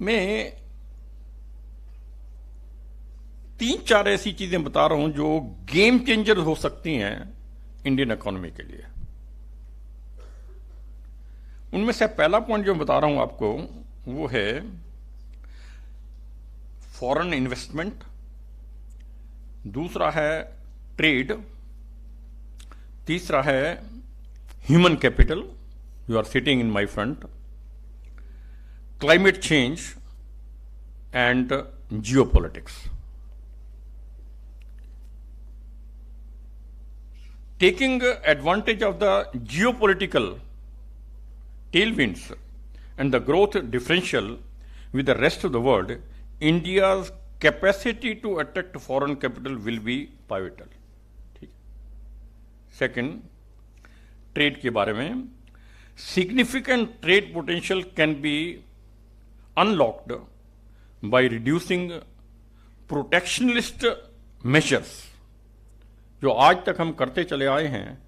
मैं 3-4 ऐसी चीजें बता रहा हूं जो गेम चेंजर हो सकती हैं इंडियन इकोनॉमी के लिए। उनमें से पहला पॉइंट जो बता रहा हूं आपको वो है फॉरेन इन्वेस्टमेंट, दूसरा है ट्रेड, तीसरा है human capital, you are sitting in my front, climate change and geopolitics. Taking advantage of the geopolitical tailwinds and the growth differential with the rest of the world, India's capacity to attract foreign capital will be pivotal. Second, trade के बारे में, significant trade potential can be unlocked by reducing protectionist measures. जो आज तक हम करते चले आए हैं,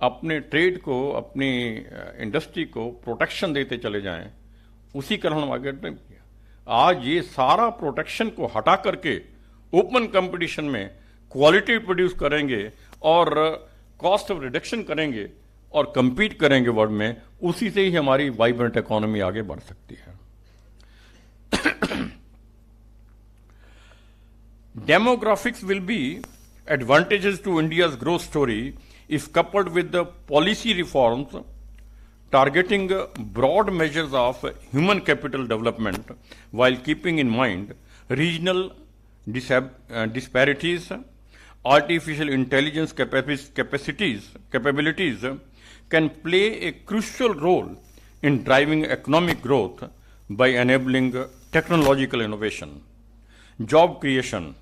अपने ट्रेड को, अपनी इंडस्ट्री को प्रोटेक्शन देते चले जाएं, उसी कारण हम आगे नहीं किया। आज ये सारा प्रोटेक्शन को हटा करके ओपन कंपटीशन में क्वालिटी प्रोड्यूस करेंगे और कॉस्ट ऑफ रिडक्शन करेंगे और compete करेंगे वर्ल्ड में, उसी से ही हमारी वाइब्रेंट इकोनॉमी आगे बढ़ सकती है। Demographics will be advantages to India's growth story if coupled with the policy reforms targeting broad measures of human capital development while keeping in mind regional disparities. Artificial intelligence capabilities can play a crucial role in driving economic growth by enabling technological innovation, job creation,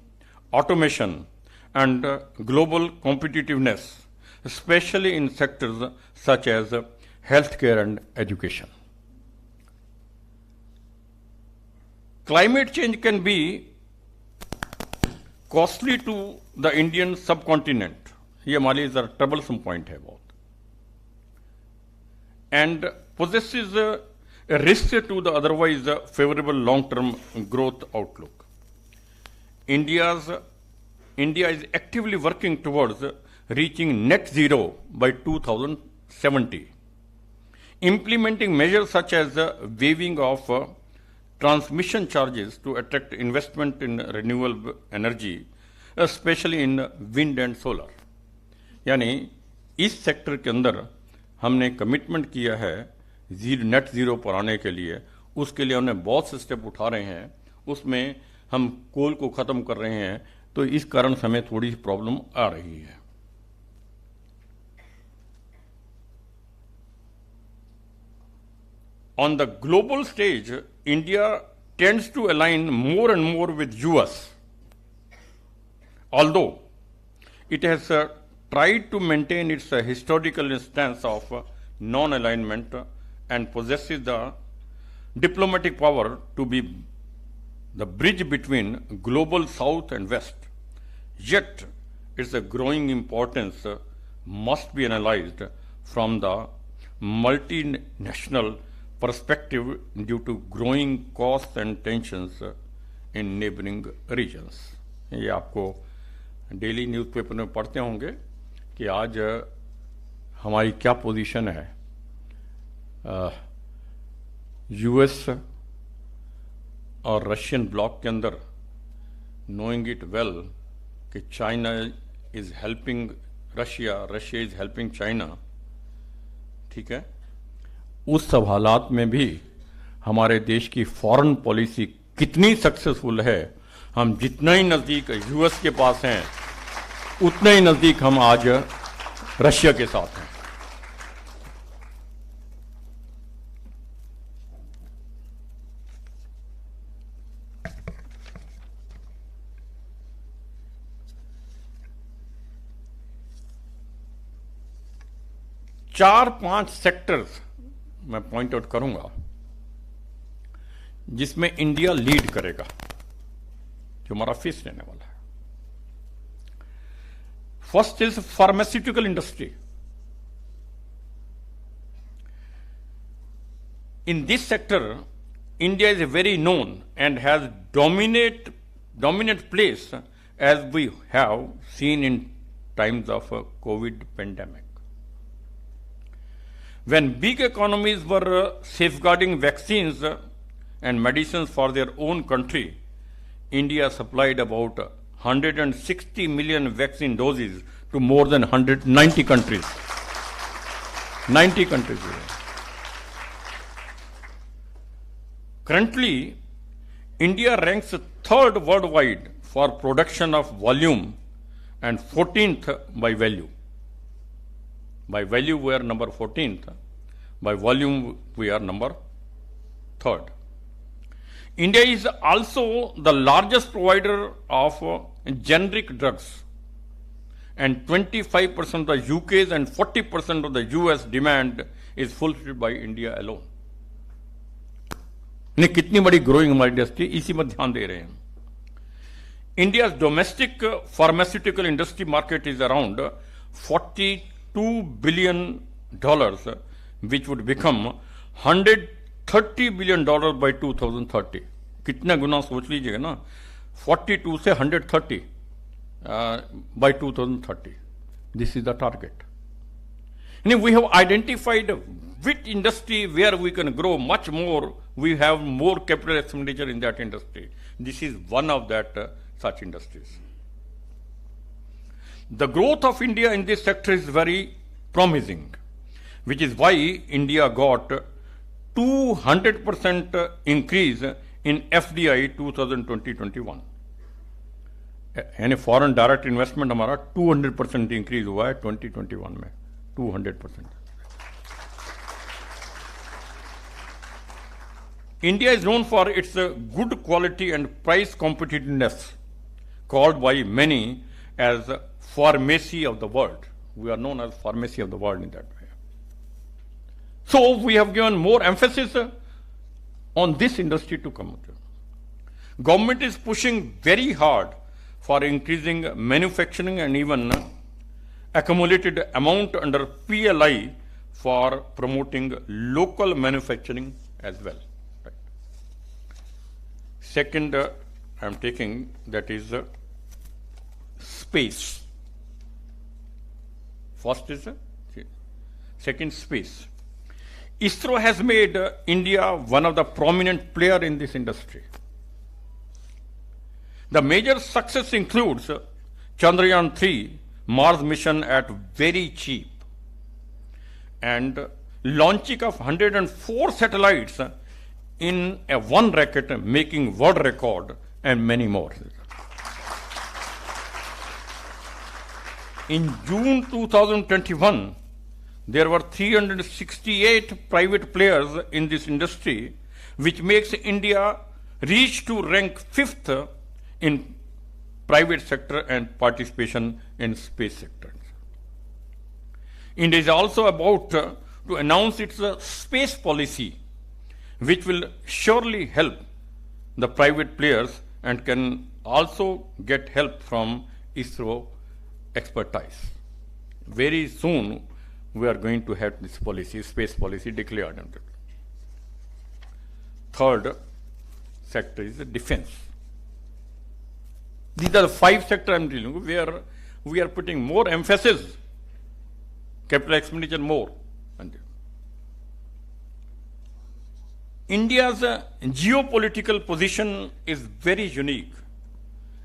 automation, and global competitiveness, especially in sectors such as healthcare and education. Climate change can be costly to the Indian subcontinent. ये हमारे लिए जरा troublesome point है बहुत, and possesses a risk to the otherwise favorable long-term growth outlook. India is actively working towards reaching net zero by 2070, implementing measures such as waiving of transmission charges to attract investment in renewable energy, especially in wind and solar. यानी इस sector के अंदर हमने commitment किया है net zero पर आने के लिए, उसके लिए हमने बहुत से स्टेप उठा रहे हैं, उसमें हम कोल को खत्म कर रहे हैं, तो इस कारण से हमें थोड़ी सी प्रॉब्लम आ रही है। On the global stage, India tends to align more and more with US, although it has tried to maintain its historical stance of non-alignment and possesses the diplomatic power to be the bridge between global South and West. Yet, its growing importance must be analyzed from the multinational perspective due to growing costs and tensions in neighboring regions. ये आपको daily newspaper में पढ़ते होंगे कि आज हमारी क्या position है। यूएस और रशियन ब्लॉक के अंदर, नोइंग इट वेल कि China is helping Russia, Russia is helping China, ठीक है, उस सब हालात में भी हमारे देश की फॉरेन पॉलिसी कितनी सक्सेसफुल है। हम जितना ही नजदीक यूएस के पास हैं, उतना ही नजदीक हम आज रशिया के साथ हैं। चार पांच सेक्टर्स मैं पॉइंट आउट करूंगा जिसमें इंडिया लीड करेगा, जो हमारा फेस लेने वाला है। First is pharmaceutical industry. In this sector, India is very known and has dominant place as we have seen in times of COVID pandemic. When big economies were safeguarding vaccines and medicines for their own country, India supplied about 160 million vaccine doses to more than 190 countries. 90 countries. Currently, India ranks third worldwide for production of volume and 14th by value. By value, we are number 14th. By volume, we are number 3rd. India is also the largest provider of generic drugs, and 25% of the UK's and 40% of the US demand is fulfilled by India alone. ने कितनी बड़ी growing हमारी industry, इसी पर ध्यान दे रहे हैं. India's domestic pharmaceutical industry market is around $42 billion, which would become $130 billion by 2030. कितना गुना सोच लीजिएगा ना, 42 से 130 by 2030. This is the target. And we have identified which industry where we can grow much more. We have more capital expenditure in that industry. This is one of that such industries. The growth of India in this sector is very promising, which is why India got 200% increase in FDI 2020-21. यानी foreign direct investment हमारा 200% increase हुआ है 2021 में, 200%. India is known for its good quality and price competitiveness, called by many as pharmacy of the world. We are known as pharmacy of the world in that way. So we have given more emphasis on this industry to come. Government is pushing very hard for increasing manufacturing and even accumulated amount under PLI for promoting local manufacturing as well. Right. Second, I am taking that is space. First is second, space. ISRO has made India one of the prominent players in this industry. The major success includes Chandrayaan-3 Mars mission at very cheap and launching of 104 satellites in one rocket, making world record, and many more. In June 2021, there were 368 private players in this industry, which makes India reach to rank 5th in private sector and participation in space sector. India is also about to announce its space policy, which will surely help the private players and can also get help from ISRO expertise. Very soon, we are going to have this policy, space policy declared. Third sector is the defense. These are the 5 sectors I am dealing with where we are putting more emphasis, capital expenditure more. India's geopolitical position is very unique,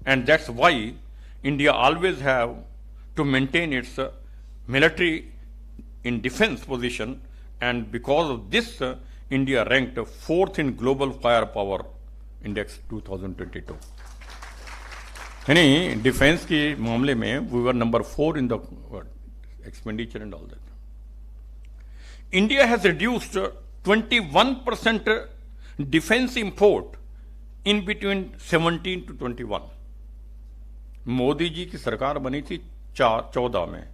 and that's why India always have to maintain its military in defense position, and because of this, India ranked 4th in Global Firepower Index 2022. यानी defence के मामले में we were number 4 in the world, expenditure and all that. India has reduced 21% defense import in between 17 to 21. Modi ji की सरकार बनी थी 14 में,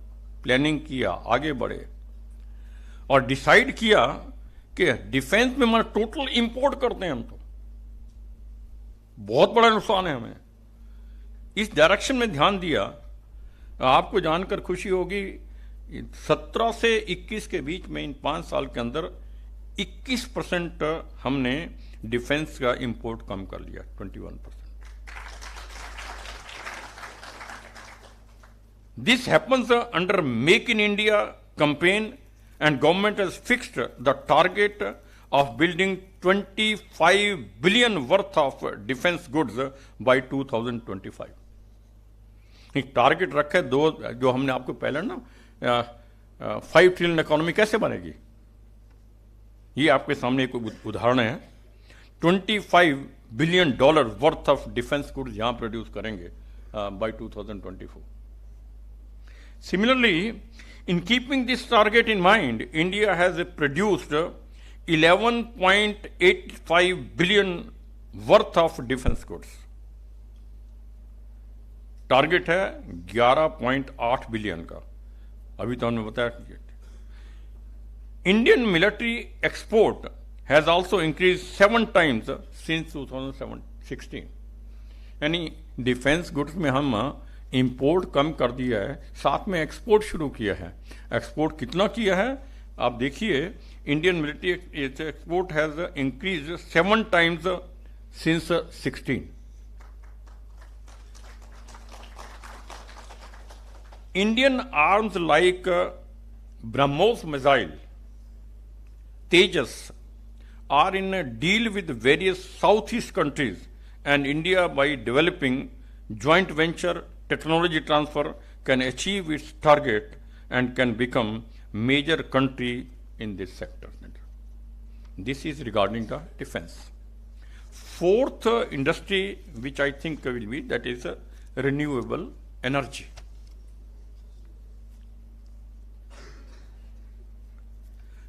planning किया, आगे बढ़े और डिसाइड किया कि डिफेंस में मतलब टोटल इंपोर्ट करते हैं हम, तो बहुत बड़ा नुकसान है हमें. इस डायरेक्शन में ध्यान दिया. आपको जानकर खुशी होगी 17 से 21 के बीच में इन 5 साल के अंदर 21% हमने डिफेंस का इंपोर्ट कम कर लिया 21%. This happens under Make in India campaign, and government has fixed the target of building 25 billion worth of defense goods by 2025. एक टारगेट रखा है दो, जो हमने आपको पहले ना 5 ट्रिलियन इकोनॉमी कैसे बनेगी, ये आपके सामने एक उदाहरण है. $25 billion worth of defence goods यहां प्रोड्यूस करेंगे bye 2024. Similarly, in keeping this target in mind, India has produced 11.85 billion worth of defense goods. Target है 11.8 बिलियन का, अभी तो हमने बताया. Indian military export has also increased 7 times since 2016. यानी defence goods में हम इंपोर्ट कम कर दिया है, साथ में एक्सपोर्ट शुरू किया है. एक्सपोर्ट कितना किया है आप देखिए. Indian military export has increase 7 times since 16. Indian arms like BrahMos missile, Tejas are in a deal with various southeast countries, and India, by developing joint venture technology transfer, can achieve its target and can become major country in this sector. This is regarding the defense. Fourth industry which I think will be, that is renewable energy.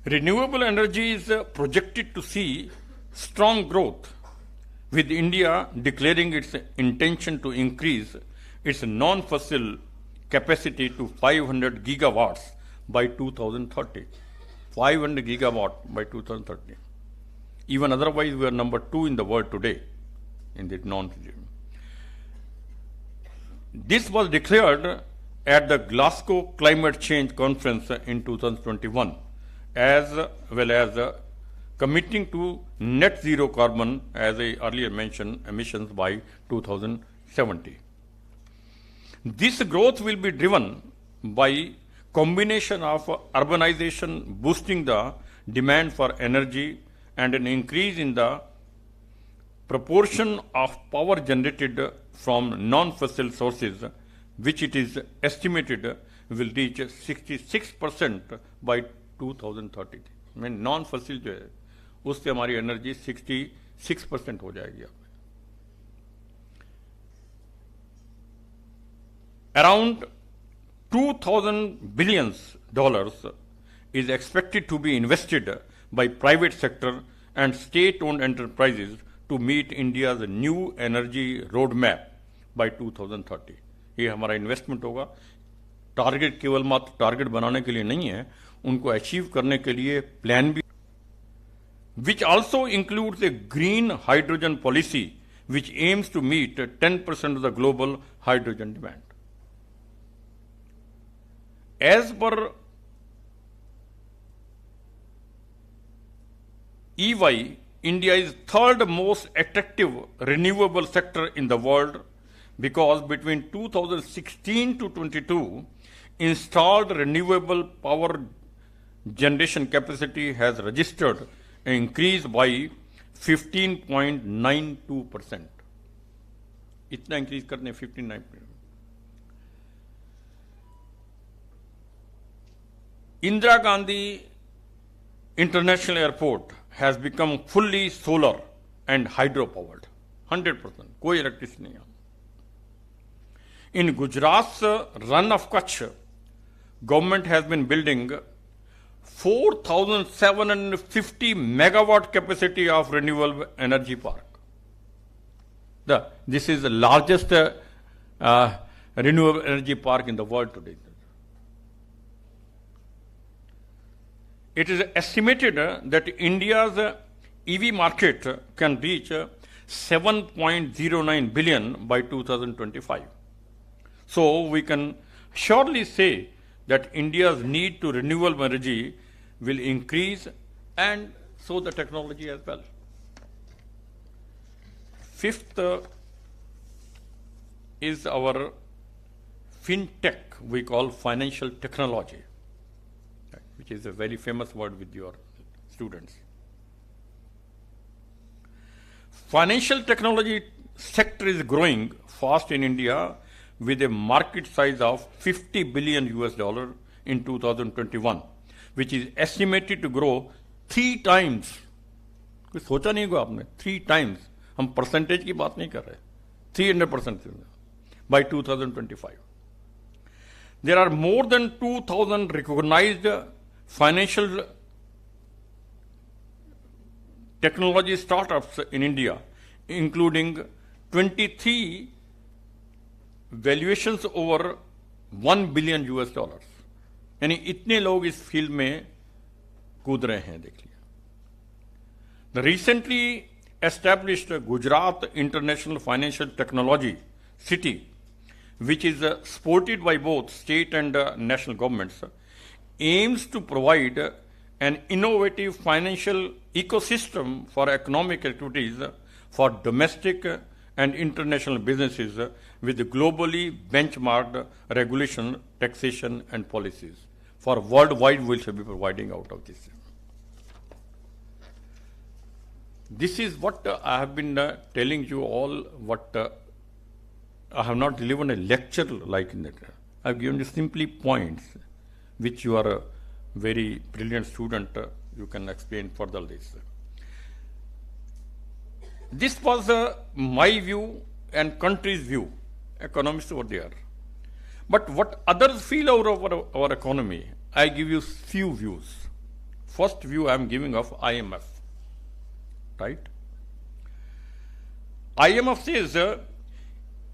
Renewable energy is projected to see strong growth, with India declaring its intention to increase its non-fossil capacity to 500 gigawatts by 2030. 500 gigawatt by 2030. Even otherwise, we are number 2 in the world today in the non-fossil. This was declared at the Glasgow Climate Change Conference in 2021. As well as committing to net zero carbon, as I earlier mentioned, emissions by 2070. This growth will be driven by combination of urbanization boosting the demand for energy and an increase in the proportion of power generated from non-fossil sources, which it is estimated will reach 66% by 2030. में non फसिल जो है उससे हमारी energy 66% हो जाएगी. Around $2,000 billion is expected to be invested by private sector and state-owned enterprises to meet India's new energy roadmap by 2030. ये हमारा इन्वेस्टमेंट होगा. टारगेट केवल मात्र टारगेट बनाने के लिए नहीं है, उनको अचीव करने के लिए प्लान भी, which also includes a green hydrogen policy which aims to meet 10% of the global hydrogen demand. As per EY, India is third most attractive renewable sector in the world because between 2016 to 22, installed renewable power generation capacity has registered an increase by 15.92%. इतना increase करने 15.9%. Indira Gandhi International Airport has become fully solar and hydro powered. 100%. कोई electricity नहीं है. In Gujarat's run of Kutch, government has been building 4,750 megawatt capacity of renewable energy park. This is the largest renewable energy park in the world today. It is estimated that India's EV market can reach 7.09 billion by 2025. So we can surely say that India's need to renewable energy will increase, and so the technology as well. Fifth is our fintech, we call financial technology, which is a very famous word with your students. Financial technology sector is growing fast in India with a market size of $50 billion in 2021, which is estimated to grow 3 times. कोई सोचा नहीं होगा आपने 3 times, हम percentage की बात नहीं कर रहे, 300% by 2025. There are more than 2,000 recognized financial technology startups in India, including 23 valuations over $1 billion. यानी इतने लोग इस फील्ड में कूद रहे हैं, देख लिया. The recently established Gujarat International Financial Technology City, which is supported by both state and national governments, aims to provide an innovative financial ecosystem for economic activities for domestic and international businesses with globally benchmarked regulation, taxation, and policies. For worldwide, we shall be providing out of this. This is what I have been telling you all. What I have not delivered a lecture like that. I have given you simply points, which you are a very brilliant student. You can explain further this. This was my view and country's view. Economists were there. But what others feel over our economy, I give you few views. First view I am giving of IMF. Right? IMF says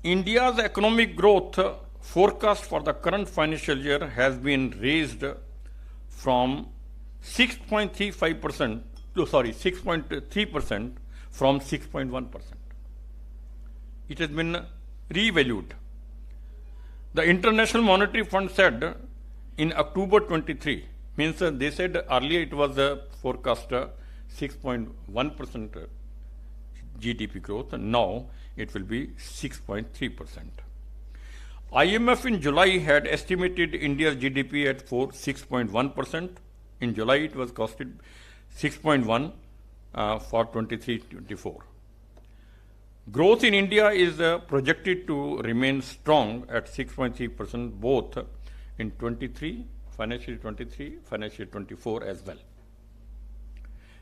India's economic growth forecast for the current financial year has been raised from 6.3% from 6.1%. It has been revalued. The International Monetary Fund said in October 23, means they said earlier it was forecast 6.1% GDP growth, and now it will be 6.3%. IMF in July had estimated India's GDP at 6.1%. In July it was costed 6.1 for 23-24. Growth in India is projected to remain strong at 6.3% both in financial 23, financial 24 as well,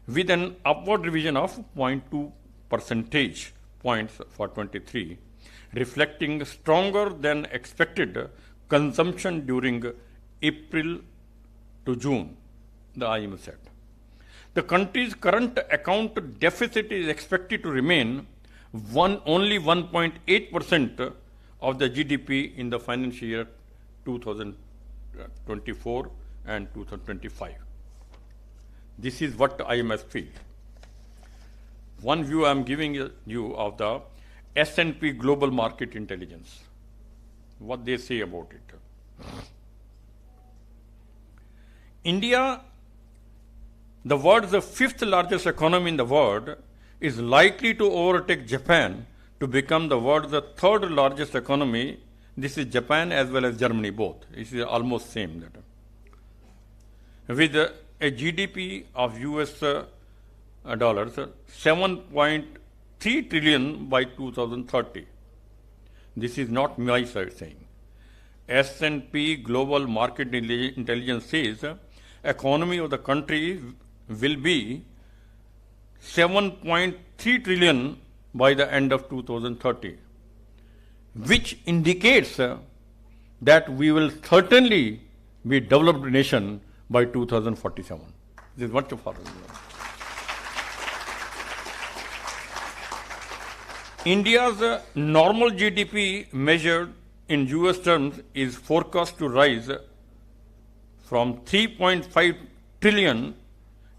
with an upward revision of 0.2 percentage points for 23, reflecting stronger than expected consumption during April to June, the IMF said. The country's current account deficit is expected to remain only 1.8% of the GDP in the financial year 2024 and 2025. This is what IMF feels. One view I am giving you of the S&P Global Market Intelligence, what they say about it. India, the world's 5th largest economy in the world, is likely to overtake Japan to become the world's 3rd largest economy. This is Japan as well as Germany both. It is almost same. With a GDP of US dollars 7.3 trillion by 2030. This is not my saying. S&P Global Market Intelligence says economy of the country will be 7.3 trillion by the end of 2030, which indicates that we will certainly be a developed nation by 2047. This is what you follow. India's normal GDP measured in US terms is forecast to rise from 3.5 trillion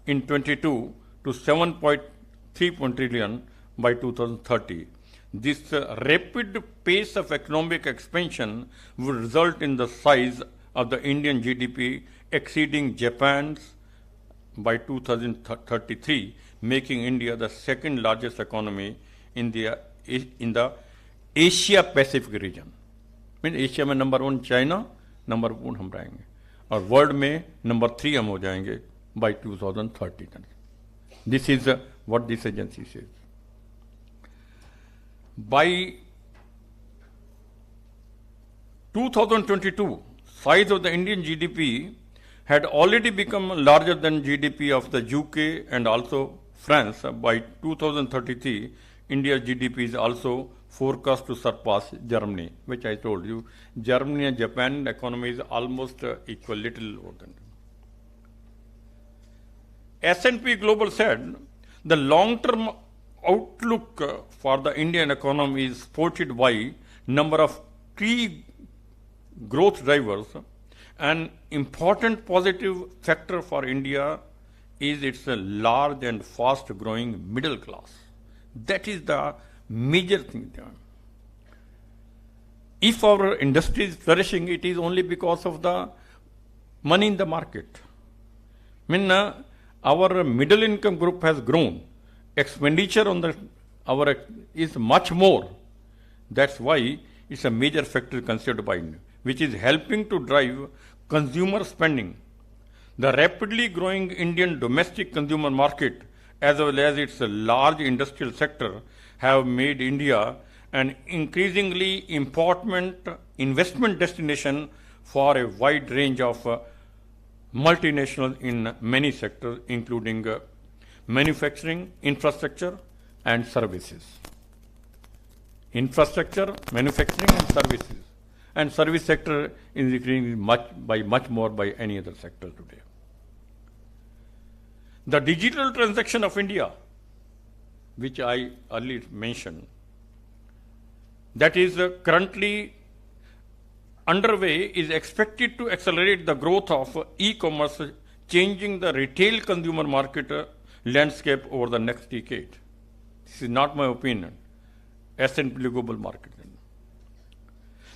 in 22 to 7.3 trillion by 2030. This rapid pace of economic expansion will result in the size of the Indian GDP exceeding Japan's by 2033, making India the 2nd largest economy in the in the Asia Pacific region. Mean Asia में number 1 China, number 1 हम रहेंगे और world में number 3 हम हो जाएंगे by 2030. This is what this agency says. By 2022, size of the Indian GDP had already become larger than GDP of the UK and also France. By 2033, India's GDP is also forecast to surpass Germany, which I told you. Germany and Japan economy is almost equal, little more than. S&P Global said the long-term outlook for the Indian economy is supported by number of key growth drivers. An important positive factor for India is its large and fast-growing middle class. That is the major thing there. If our industry is flourishing, it is only because of the money in the market. I mean, our middle income group has grown. Expenditure on our is much more. That's why it's a major factor considered by India, which is helping to drive consumer spending. The rapidly growing Indian domestic consumer market as well as its large industrial sector have made India an increasingly important investment destination for a wide range of multinationals in many sectors, including manufacturing, infrastructure, and services. Infrastructure, manufacturing, and services. And service sector is increasing much more by any other sector today. The digital transaction of India, which I earlier mentioned, that is currently underway, is expected to accelerate the growth of e-commerce, changing the retail consumer market landscape over the next decade. This is not my opinion. S&P Global Market.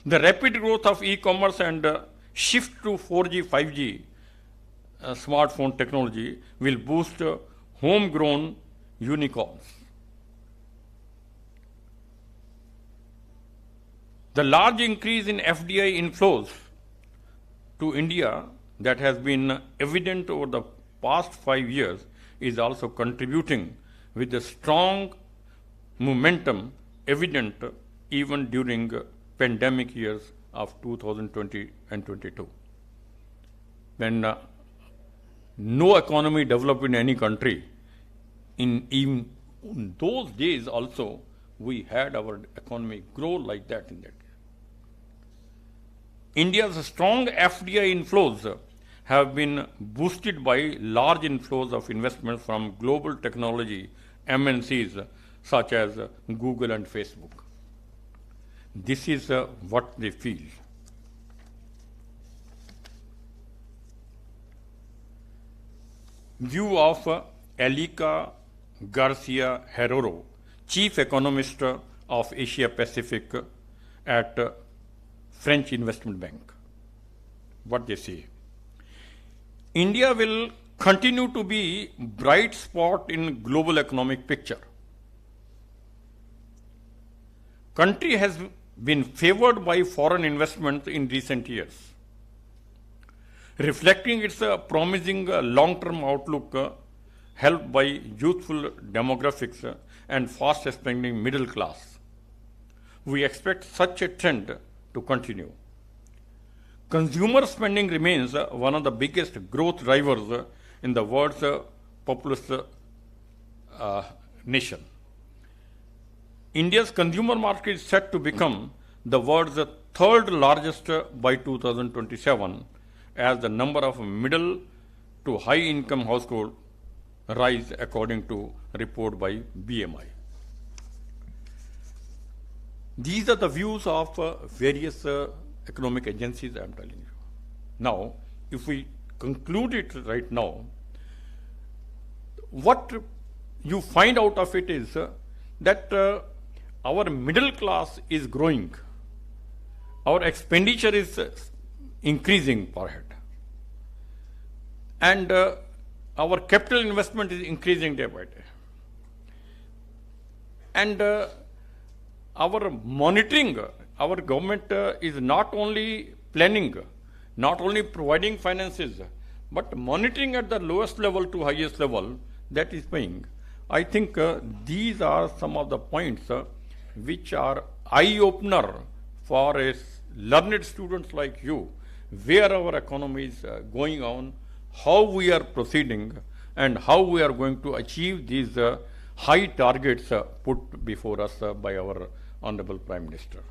The rapid growth of e-commerce and shift to 4G, 5G smartphone technology will boost homegrown unicorns. The large increase in FDI inflows to India that has been evident over the past 5 years is also contributing with a strong momentum evident even during pandemic years of 2020 and 22. When no economy developed in any country, in those days also, we had our economy grow like that in that. India's strong FDI inflows have been boosted by large inflows of investments from global technology MNCs such as Google and Facebook. This is what they feel. View of Elika Garcia Herrero, Chief Economist of Asia Pacific at French Investment Bank. What they say. India will continue to be bright spot in global economic picture. Country has been favored by foreign investment in recent years, reflecting its promising long-term outlook helped by youthful demographics and fast-expanding middle class. We expect such a trend to continue. Consumer spending remains one of the biggest growth drivers in the world's populous nation. India's consumer market is set to become the world's third largest by 2027 as the number of middle to high income households rise according to report by BMI. These are the views of various economic agencies I am telling you. Now, if we conclude it right now, what you find out of it is that our middle class is growing. Our expenditure is increasing per head. And our capital investment is increasing day by day. And our monitoring, our government is not only planning, not only providing finances, but monitoring at the lowest level to highest level, that is paying. I think these are some of the points which are eye-opener for a learned students like you, where our economy is going on, how we are proceeding, and how we are going to achieve these high targets put before us by our Honorable Prime Minister.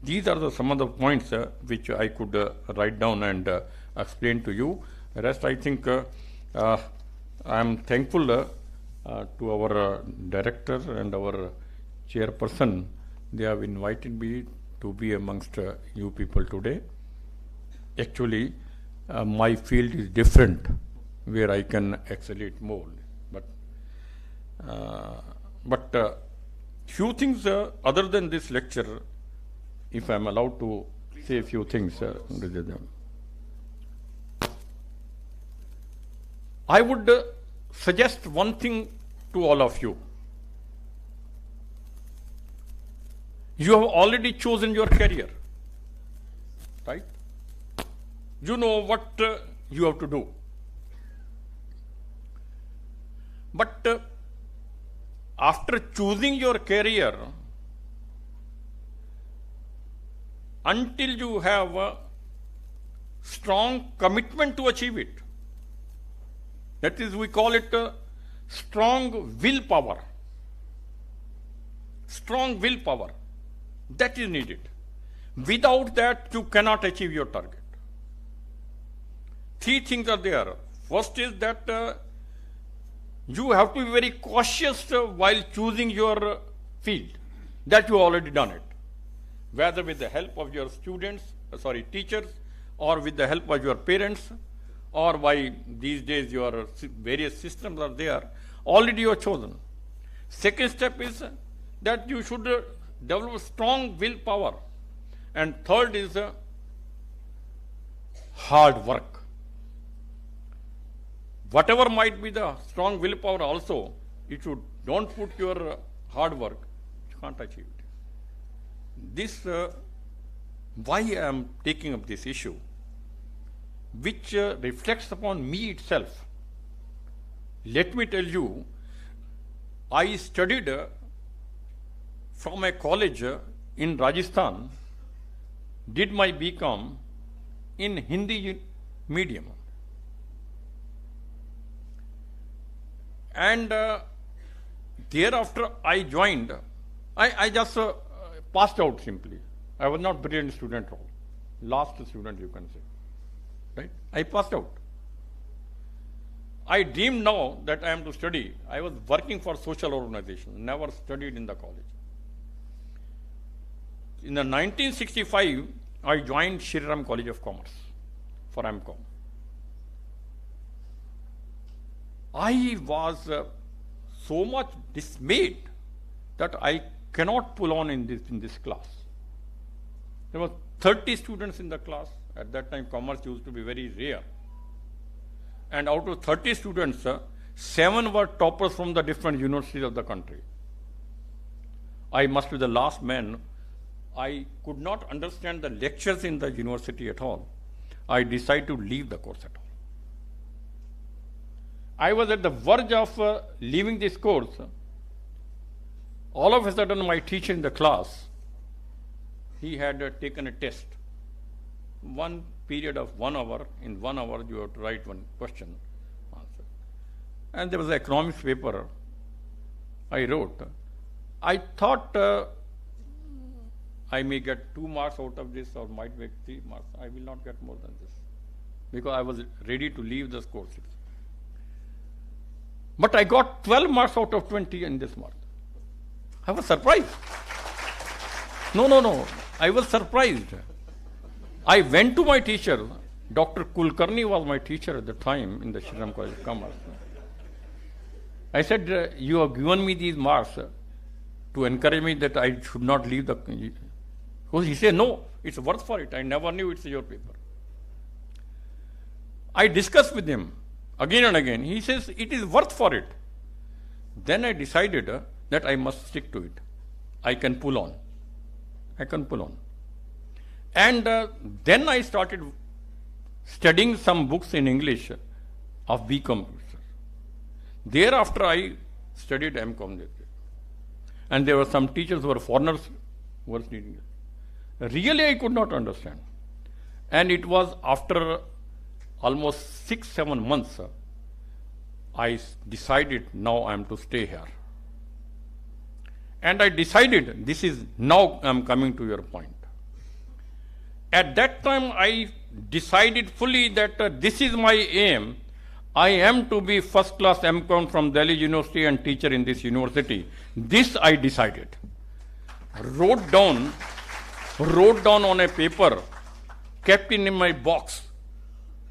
These are some of the points which I could write down and explain to you. Rest, I think I am thankful to our director and our chairperson. They have invited me to be amongst you people today. Actually, my field is different, where I can accelerate more. But few things other than this lecture, if I am allowed to say a few things. I would suggest one thing to all of you. You have already chosen your career, right? You know what you have to do. But after choosing your career, until you have a strong commitment to achieve it, that is, we call it strong willpower. Strong willpower. That is needed. Without that, you cannot achieve your target. Three things are there. First is that you have to be very cautious while choosing your field. That you already done it. Whether with the help of your teachers, or with the help of your parents, or by these days your various systems are there, already you are chosen. Second step is that you should develop strong willpower. And third is hard work. Whatever might be the strong willpower also, if you don't put your hard work, you can't achieve it. This, why I am taking up this issue, which reflects upon me itself. Let me tell you, I studied from a college in Rajasthan, did my BCom in Hindi medium. And thereafter I joined, I just passed out simply. I was not brilliant student at all. Last student, you can say. Right? I passed out. I dreamed now that I am to study. I was working for social organization, never studied in the college. In the 1965, I joined Shri Ram College of Commerce for MCom. I was so much dismayed that I cannot pull on in this class. There were 30 students in the class. At that time, commerce used to be very rare. And out of 30 students, 7 were toppers from the different universities of the country. I must be the last man. I could not understand the lectures in the university at all. I decided to leave the course at all. I was at the verge of leaving this course. All of a sudden, my teacher in the class, he had taken a test. One period of 1 hour. In 1 hour, you have to write one question, answer. And there was an economics paper I wrote. I thought I may get 2 marks out of this, or might make 3 marks. I will not get more than this, because I was ready to leave this course. But I got 12 marks out of 20 in this mark. I was surprised. No. I was surprised. I went to my teacher. Dr. Kulkarni was my teacher at the time in the Shri Ram College of Commerce. I said, you have given me these marks to encourage me that I should not leave the... He said, no, it's worth for it. I never knew it's your paper. I discussed with him again and again. He says, it is worth for it. Then I decided that I must stick to it. I can pull on. I can pull on. And then I started studying some books in English of BCom. Thereafter I studied MCom. And there were some teachers who were foreigners who were studying it. Really I could not understand. And it was after almost 6-7 months I decided now I am to stay here. And I decided, this is, now I am coming to your point. At that time I decided fully that this is my aim. I am to be first class MCom from Delhi University and teacher in this university. This I decided. Wrote down on a paper, kept in my box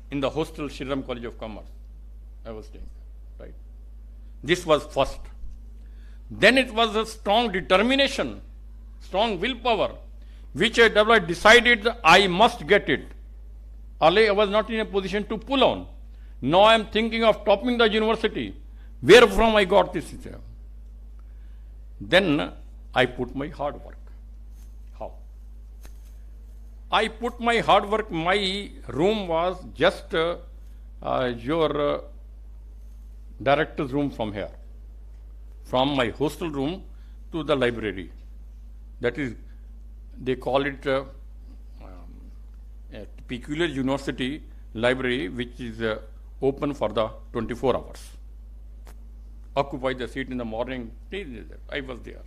in the hostel, Shri College of Commerce. I was staying there, right? This was first. Then it was a strong determination, strong willpower, which I developed, decided I must get it. Earlier I was not in a position to pull on. Now I am thinking of topping the university. Where from I got this? Then I put my hard work. How? I put my hard work, my room was just your director's room from here. From my hostel room to the library. That is, they call it a peculiar university library which is open for the 24 hours. Occupy the seat in the morning. I was there.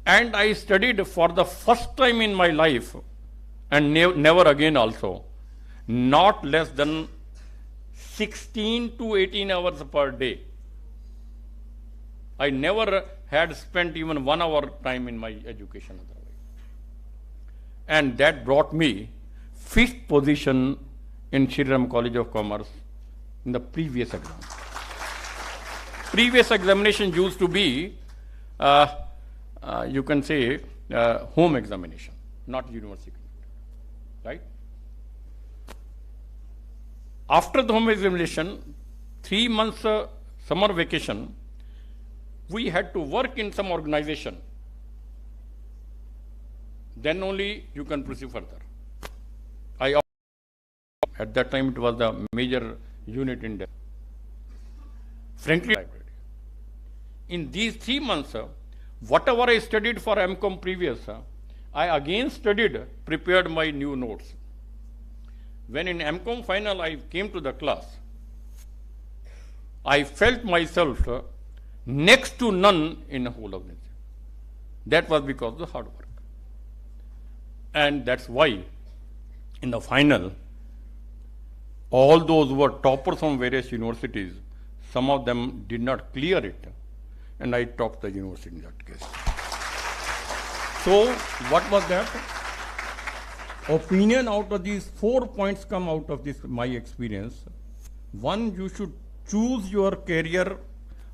And I studied for the first time in my life, and never again also, not less than 16 to 18 hours per day. I never had spent even 1 hour time in my education otherwise. And that brought me 5th position in Shri College of Commerce in the previous exam. Previous examination used to be, you can say, home examination, not university. Right? After the home examination, 3 months summer vacation, we had to work in some organization. Then only you can proceed further. At that time it was the major unit in Delhi. Frankly, library. In these 3 months, whatever I studied for MCom previous, I again studied, prepared my new notes. When in MCom final I came to the class, I felt myself next to none in the whole organization. That was because of the hard work. And that's why in the final, all those who were toppers from various universities, some of them did not clear it, and I topped the university in that case. So, what was that? Opinion out of these 4 points come out of this, my experience. One, you should choose your career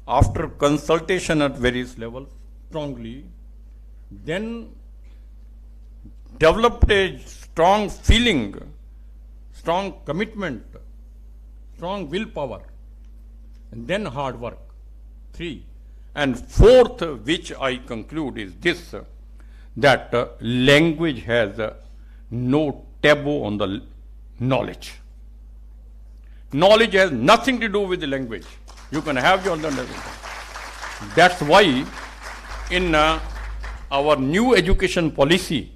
after consultation at various levels strongly. Then, develop a strong feeling, strong commitment, strong willpower, and then hard work. 3. And 4th, which I conclude, is this, that language has no taboo on the knowledge. Knowledge has nothing to do with the language. You can have your understanding. That's why in our new education policy,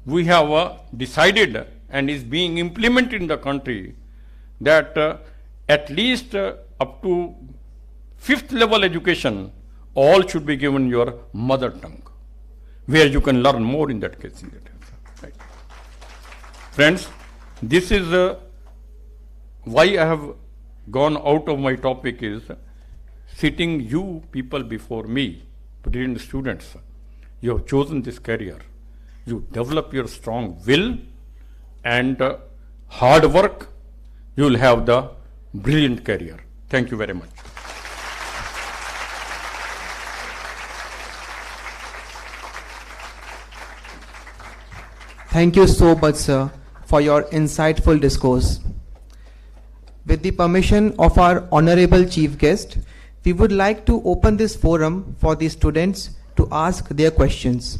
we have decided and is being implemented in the country that at least up to 5th level education, all should be given your mother tongue, where you can learn more in that case. Right. Friends, this is why I have gone out of my topic, is sitting you people before me, brilliant students. You have chosen this career. You develop your strong will and hard work, you will have the brilliant career. Thank you very much. Thank you so much, sir, for your insightful discourse. With the permission of our honorable chief guest, we would like to open this forum for the students to ask their questions.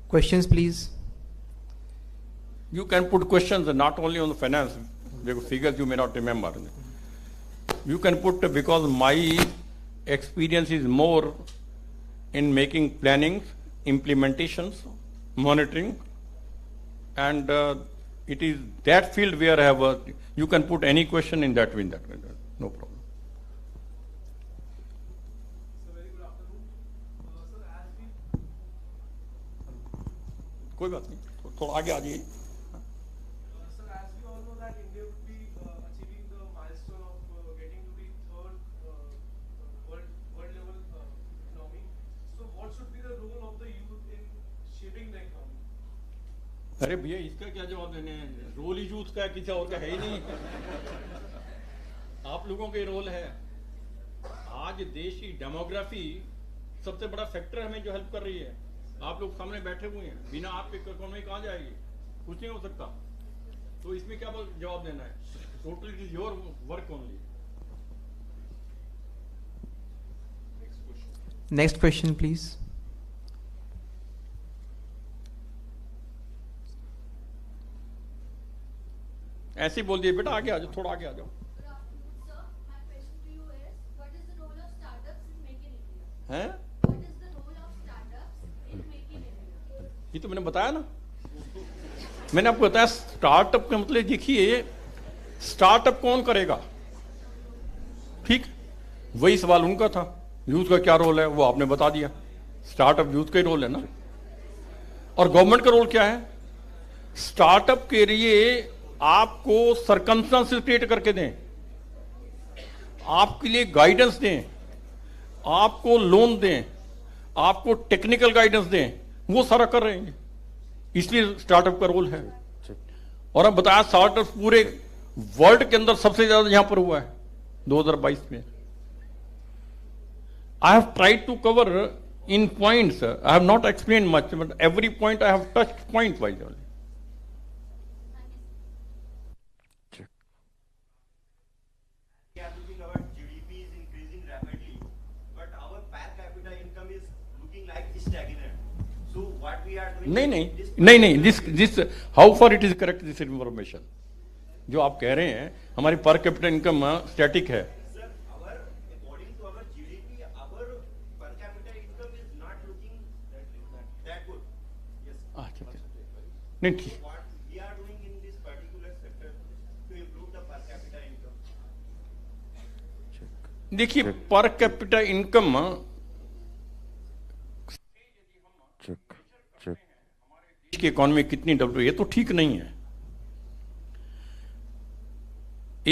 Questions, please. You can put questions not only on the finance, the figures you may not remember. You can put, because my experience is more in making plannings, implementations, monitoring, and it is that field where I have you can put any question in that way, no problem. कोई बात नहीं, थोड़ा आगे आ जाइए. Sir, as we all know that India would be achieving the milestone of getting to the third world level economy. So, what should be the role of the youth in shaping the economy? अरे भैया इसका क्या जवाब देने हैं? Role ही youth का, किसी और का है ही नहीं. आप लोगों के रोल है. आज देश की डेमोग्राफी सबसे बड़ा फैक्टर हमें जो हेल्प कर रही है. आप लोग सामने बैठे हुए हैं, बिना आपके इकोनॉमी कहाँ जाएगी? कुछ नहीं हो सकता. तो इसमें क्या जवाब देना है? Totally it is your work only. Next question, please. ऐसे ही बोल दिए बेटा, आगे आ जाओ, थोड़ा आगे आ जाओ. Good afternoon, sir. My question to you is, what is the role of startups in making India? हैं? What is the role of startups in making India? ये तो मैंने बताया ना. मैंने आपको बताया स्टार्टअप का मतलब. देखिए स्टार्टअप कौन करेगा? ठीक, वही सवाल उनका था. यूथ का क्या रोल है वो आपने बता दिया. स्टार्टअप यूथ का ही रोल है ना. और गवर्नमेंट का रोल क्या है? स्टार्टअप के लिए आपको सर्कमस्टेंसेस क्रिएट करके दें, आपके लिए गाइडेंस दें, आपको लोन दें, आपको टेक्निकल गाइडेंस दें. वो सारा कर रहे हैं. इसलिए स्टार्टअप का रोल है. और अब बताया स्टार्टअप पूरे वर्ल्ड के अंदर सबसे ज्यादा यहां पर हुआ है 2022 में. I have tried to cover in points. I have not explain much, but every point I have touched point wise only. We are looking our GDP is increasing rapidly, but our per capita income is looking like stagnant. So what we are doing? नहीं. This how for it is correct this information. जो आप कह रहे हैं हमारी per capita income static है. Sir, according to our GDP, our per capita income is not looking that good. Yes. अच्छा, नहीं ठीक. What we are doing in this particular sector to improve the per capita income? देखिए per capita income देश की economy कितनी develop है तो ठीक नहीं है.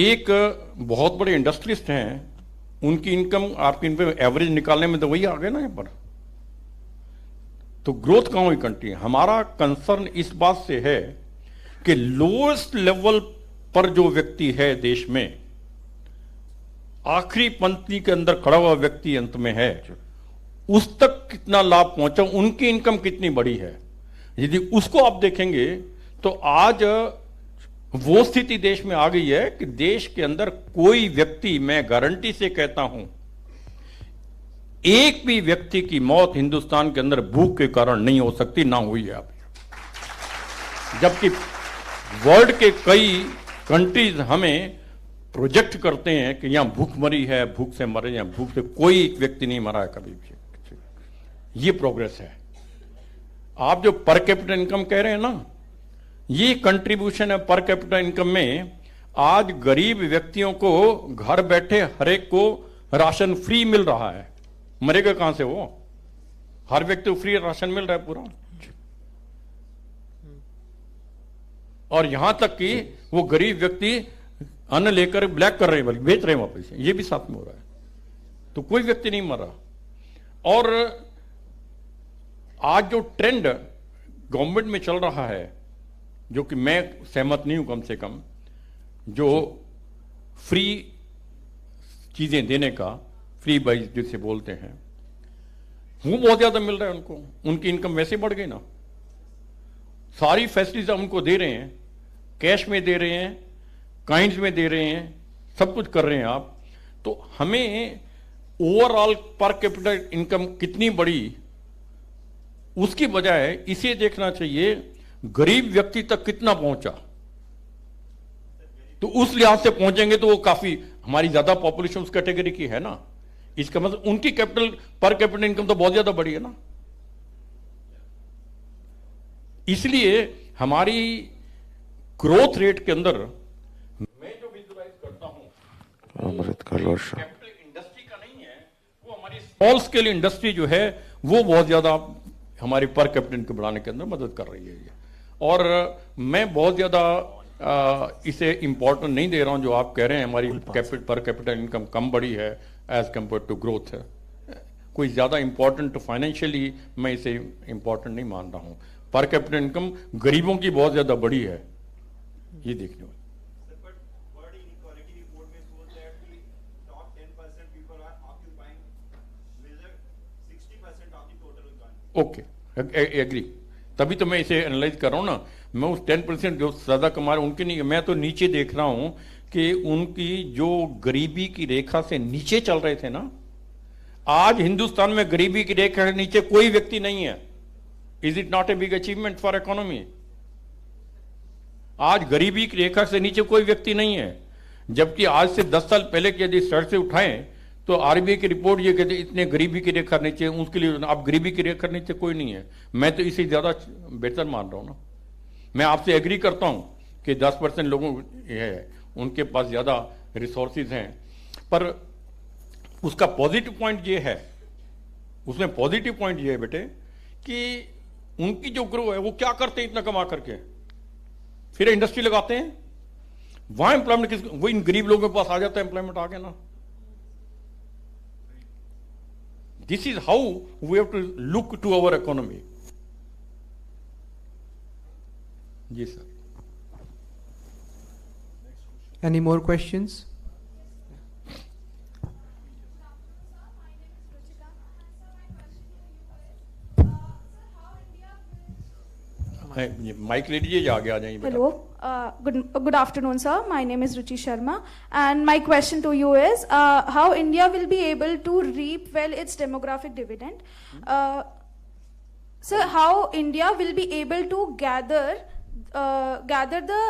एक बहुत बड़े इंडस्ट्रिस्ट हैं, उनकी इनकम आपकी एवरेज निकालने में तो वही आ गए ना यहाँ पर. तो ग्रोथ कहां हुई कंट्री. हमारा कंसर्न इस बात से है कि लोएस्ट लेवल पर जो व्यक्ति है देश में, आखिरी पंक्ति के अंदर खड़ा हुआ व्यक्ति अंत में है, उस तक कितना लाभ पहुंचा, उनकी इनकम कितनी बड़ी है. यदि उसको आप देखेंगे तो आज वो स्थिति देश में आ गई है कि देश के अंदर कोई व्यक्ति, मैं गारंटी से कहता हूं, एक भी व्यक्ति की मौत हिंदुस्तान के अंदर भूख के कारण नहीं हो सकती, ना हुई है आप. जबकि वर्ल्ड के कई कंट्रीज हमें प्रोजेक्ट करते हैं कि यहां भूख मरी है, भूख से मरे, या भूख से कोई एक व्यक्ति नहीं मरा है कभी भी. ये प्रोग्रेस है. आप जो पर कैपिटा इनकम कह रहे हैं ना, ये कंट्रीब्यूशन है पर कैपिटा इनकम में. आज गरीब व्यक्तियों को घर बैठे हर एक को राशन फ्री मिल रहा है. मरेगा कहां से वो? हर व्यक्ति को फ्री राशन मिल रहा है पूरा. और यहां तक कि वो गरीब व्यक्ति अन्न लेकर ब्लैक कर रहे हैं, बल्कि बेच रहे हैं वापस. ये भी साथ में हो रहा है. तो कोई व्यक्ति नहीं मरा. और आज जो ट्रेंड गवर्नमेंट में चल रहा है, जो कि मैं सहमत नहीं हूं, कम से कम जो फ्री चीजें देने का, फ्री बाइज जिसे बोलते हैं, वो बहुत ज्यादा मिल रहा है उनको. उनकी इनकम वैसे बढ़ गई ना. सारी फैसिलिटीज उनको दे रहे हैं, कैश में दे रहे हैं, काइंड्स में दे रहे हैं, सब कुछ कर रहे हैं आप. तो हमें ओवरऑल पर कैपिटा इनकम कितनी बड़ी, उसकी बजाय इसे देखना चाहिए गरीब व्यक्ति तक कितना पहुंचा, तो उस लिहाज से पहुंचेंगे तो वो काफी, हमारी ज्यादा पॉपुलेशन उस कैटेगरी की है ना, इसका मतलब उनकी कैपिटल पर कैपिटल इनकम तो बहुत ज्यादा बढ़ी है ना। इसलिए हमारी ग्रोथ रेट के अंदर मैं जो विजुअलाइज करता हूं अमृत काल वर्ष कैपिटल इंडस्ट्री का नहीं है, वो हमारी स्मॉल स्केल इंडस्ट्री जो है वो बहुत ज्यादा हमारी पर कैपिटल इनकम बढ़ाने के अंदर मदद कर रही है ये। और मैं बहुत ज्यादा इसे इंपॉर्टेंट नहीं दे रहा हूं जो आप कह रहे हैं हमारी पर कैपिटल इनकम कम बढ़ी है एज कंपेयर टू ग्रोथ है, कोई ज्यादा इंपॉर्टेंट फाइनेंशियली मैं इसे इंपॉर्टेंट नहीं मान रहा हूं। पर कैपिटल इनकम गरीबों की बहुत ज्यादा बढ़ी है, ये देखने वाले। ओके, एग्री, तभी तो मैं इसे एनालाइज कर रहा हूं ना। मैं उस 10% जो ज्यादा कमा रहे उनकी नहीं, मैं तो नीचे देख रहा हूं कि उनकी जो गरीबी की रेखा से नीचे चल रहे थे ना, आज हिंदुस्तान में गरीबी की रेखा के नीचे कोई व्यक्ति नहीं है। Is it not a big achievement for economy? आज गरीबी की रेखा से नीचे कोई व्यक्ति नहीं है, जबकि आज से 10 साल पहले के यदि सर से उठाएं तो आरबीआई की रिपोर्ट ये कहते इतने गरीबी की रेखा नीचे, उसके लिए अब गरीबी की रेखा नीचे कोई नहीं है। मैं तो इसे ज्यादा बेहतर मान रहा हूं ना। मैं आपसे एग्री करता हूं कि 10% लोगों है उनके पास ज्यादा रिसोर्सेज हैं, पर उसका पॉजिटिव पॉइंट ये है, उसमें पॉजिटिव पॉइंट ये है बेटे कि उनकी जो ग्रो है वो क्या करते हैं इतना कमा करके, फिर इंडस्ट्री लगाते हैं, वहां एम्प्लॉयमेंट किस, वो इन गरीब लोगों के पास आ जाता है, एम्प्लॉयमेंट आ गया ना। This is how we have to look to our economy. जी sir. Any more questions? Mike ले लीजिए, आगे आ जाइए। Hello. Good afternoon, sir. My name is Ruchi Sharma, and my question to you is how India will be able to reap well its demographic dividend. Sir, how India will be able to gather the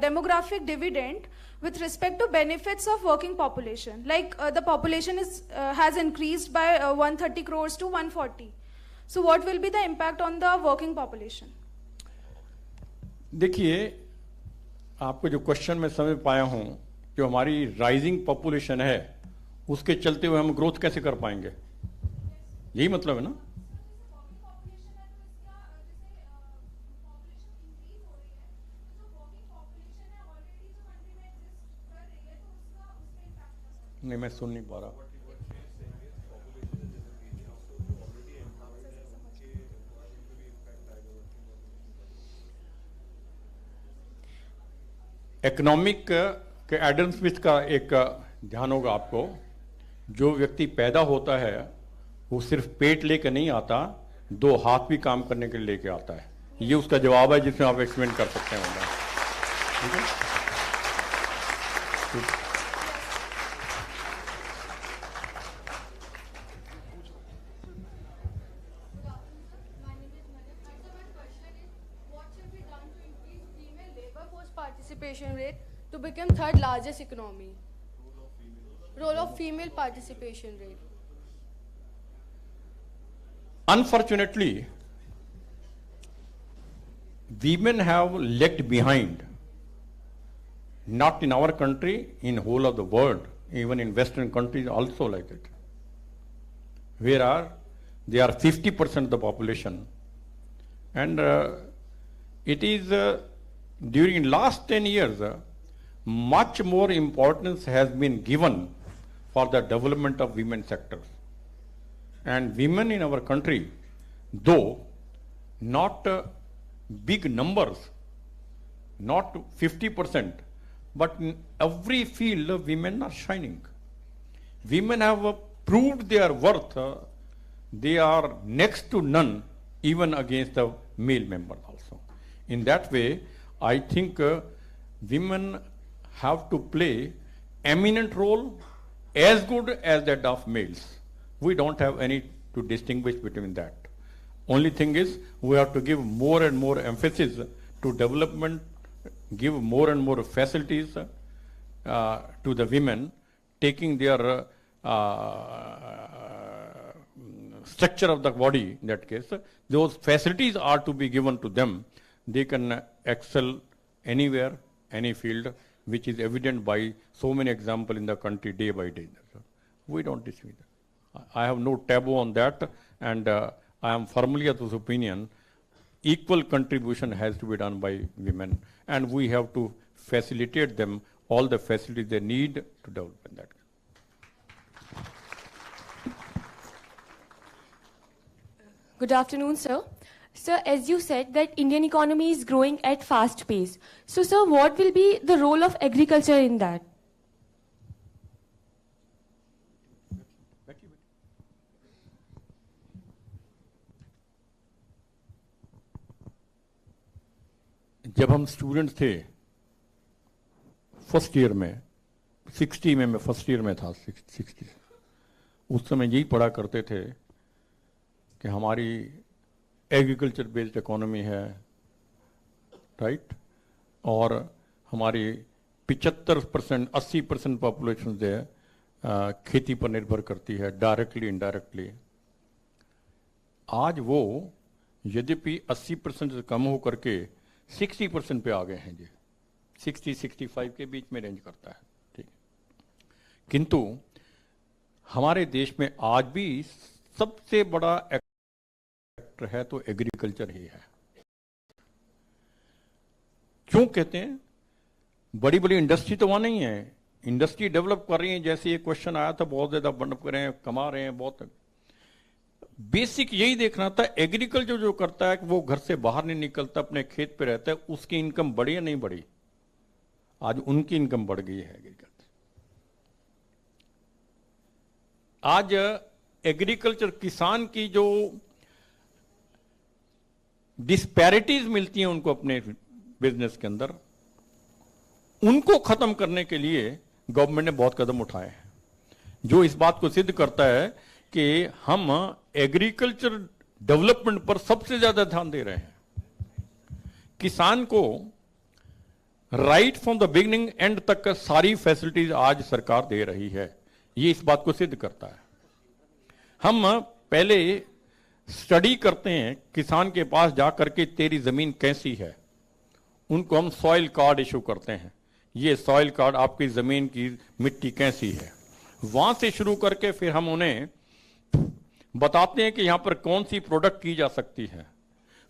demographic dividend with respect to benefits of working population. Like the population has increased by 130 crores to 140. So what will be the impact on the working population? देखिए, आपको जो question मैं समझ पाया हूं, जो हमारी rising population है उसके चलते हुए हम ग्रोथ कैसे कर पाएंगे, यही मतलब है ना। नहीं, मैं सुन नहीं पा रहा। इकोनॉमिक के एडम स्मिथ का एक ध्यान होगा आपको, जो व्यक्ति पैदा होता है वो सिर्फ पेट लेके नहीं आता, 2 हाथ भी काम करने के लिए लेके आता है। ये उसका जवाब है जिसमें आप एक्सपेरिमेंट कर सकते हैं। ठीक है, participation rate to become third largest economy. Role of female participation rate. Unfortunately, women have lagged behind, not in our country, in whole of the world, even in Western countries also like it. Where they are 50% of the population, and it is during last 10 years, much more importance has been given for the development of women sectors. And women in our country, though not big numbers, not 50%, but in every field women are shining. Women have proved their worth. They are next to none, even against the male members also. In that way, I think women have to play eminent role as good as that of males. We don't have any to distinguish between that. Only thing is, we have to give more and more emphasis to development, give more and more facilities to the women, taking their structure of the body. In that case, those facilities are to be given to them. They can excel anywhere, any field, which is evident by so many examples in the country day by day. We don't disagree. I have no taboo on that, and I am firmly of this opinion. Equal contribution has to be done by women, and we have to facilitate them all the facilities they need to develop in that. Good afternoon, sir. Sir, as you said that Indian economy is growing at fast pace. So, sir, what will be the role of agriculture in that? जब हम student थे first year में 60 में, मैं first year में था 60, उस समय यही पढ़ा करते थे कि हमारी एग्रीकल्चर बेस्ड इकोनॉमी है, राइट, और हमारी 75% 80% पॉपुलेशन जो है खेती पर निर्भर करती है, डायरेक्टली इनडायरेक्टली। आज वो यद्यपि 80% से कम हो करके 60% पे आ गए हैं जी, 60-65 के बीच में रेंज करता है, ठीक। किंतु हमारे देश में आज भी सबसे बड़ा सेक्टर है तो एग्रीकल्चर ही है। क्यों कहते हैं? बड़ी बड़ी इंडस्ट्री तो वहां नहीं है, इंडस्ट्री डेवलप कर रही है, जैसे ये क्वेश्चन आया था, बहुत ज्यादा डेवलप कर रहे हैं, कमा रहे हैं बहुत। बेसिक यही देखना था, एग्रीकल्चर जो करता है कि वो घर से बाहर नहीं निकलता, अपने खेत पे रहता है, उसकी इनकम बढ़ी या नहीं बढ़ी? आज उनकी इनकम बढ़ गई है एग्रीकल्चर। आज एग्रीकल्चर किसान की जो डिस्पैरिटीज मिलती हैं उनको अपने बिजनेस के अंदर, उनको खत्म करने के लिए गवर्नमेंट ने बहुत कदम उठाए हैं, जो इस बात को सिद्ध करता है कि हम एग्रीकल्चर डेवलपमेंट पर सबसे ज्यादा ध्यान दे रहे हैं। किसान को right from the beginning and तक का सारी फैसिलिटीज आज सरकार दे रही है, ये इस बात को सिद्ध करता है। हम पहले स्टडी करते हैं किसान के पास जाकर के, तेरी जमीन कैसी है, उनको हम सॉइल कार्ड इशू करते हैं, ये सॉइल कार्ड आपकी जमीन की मिट्टी कैसी है। वहां से शुरू करके फिर हम उन्हें बताते हैं कि यहां पर कौन सी प्रोडक्ट की जा सकती है,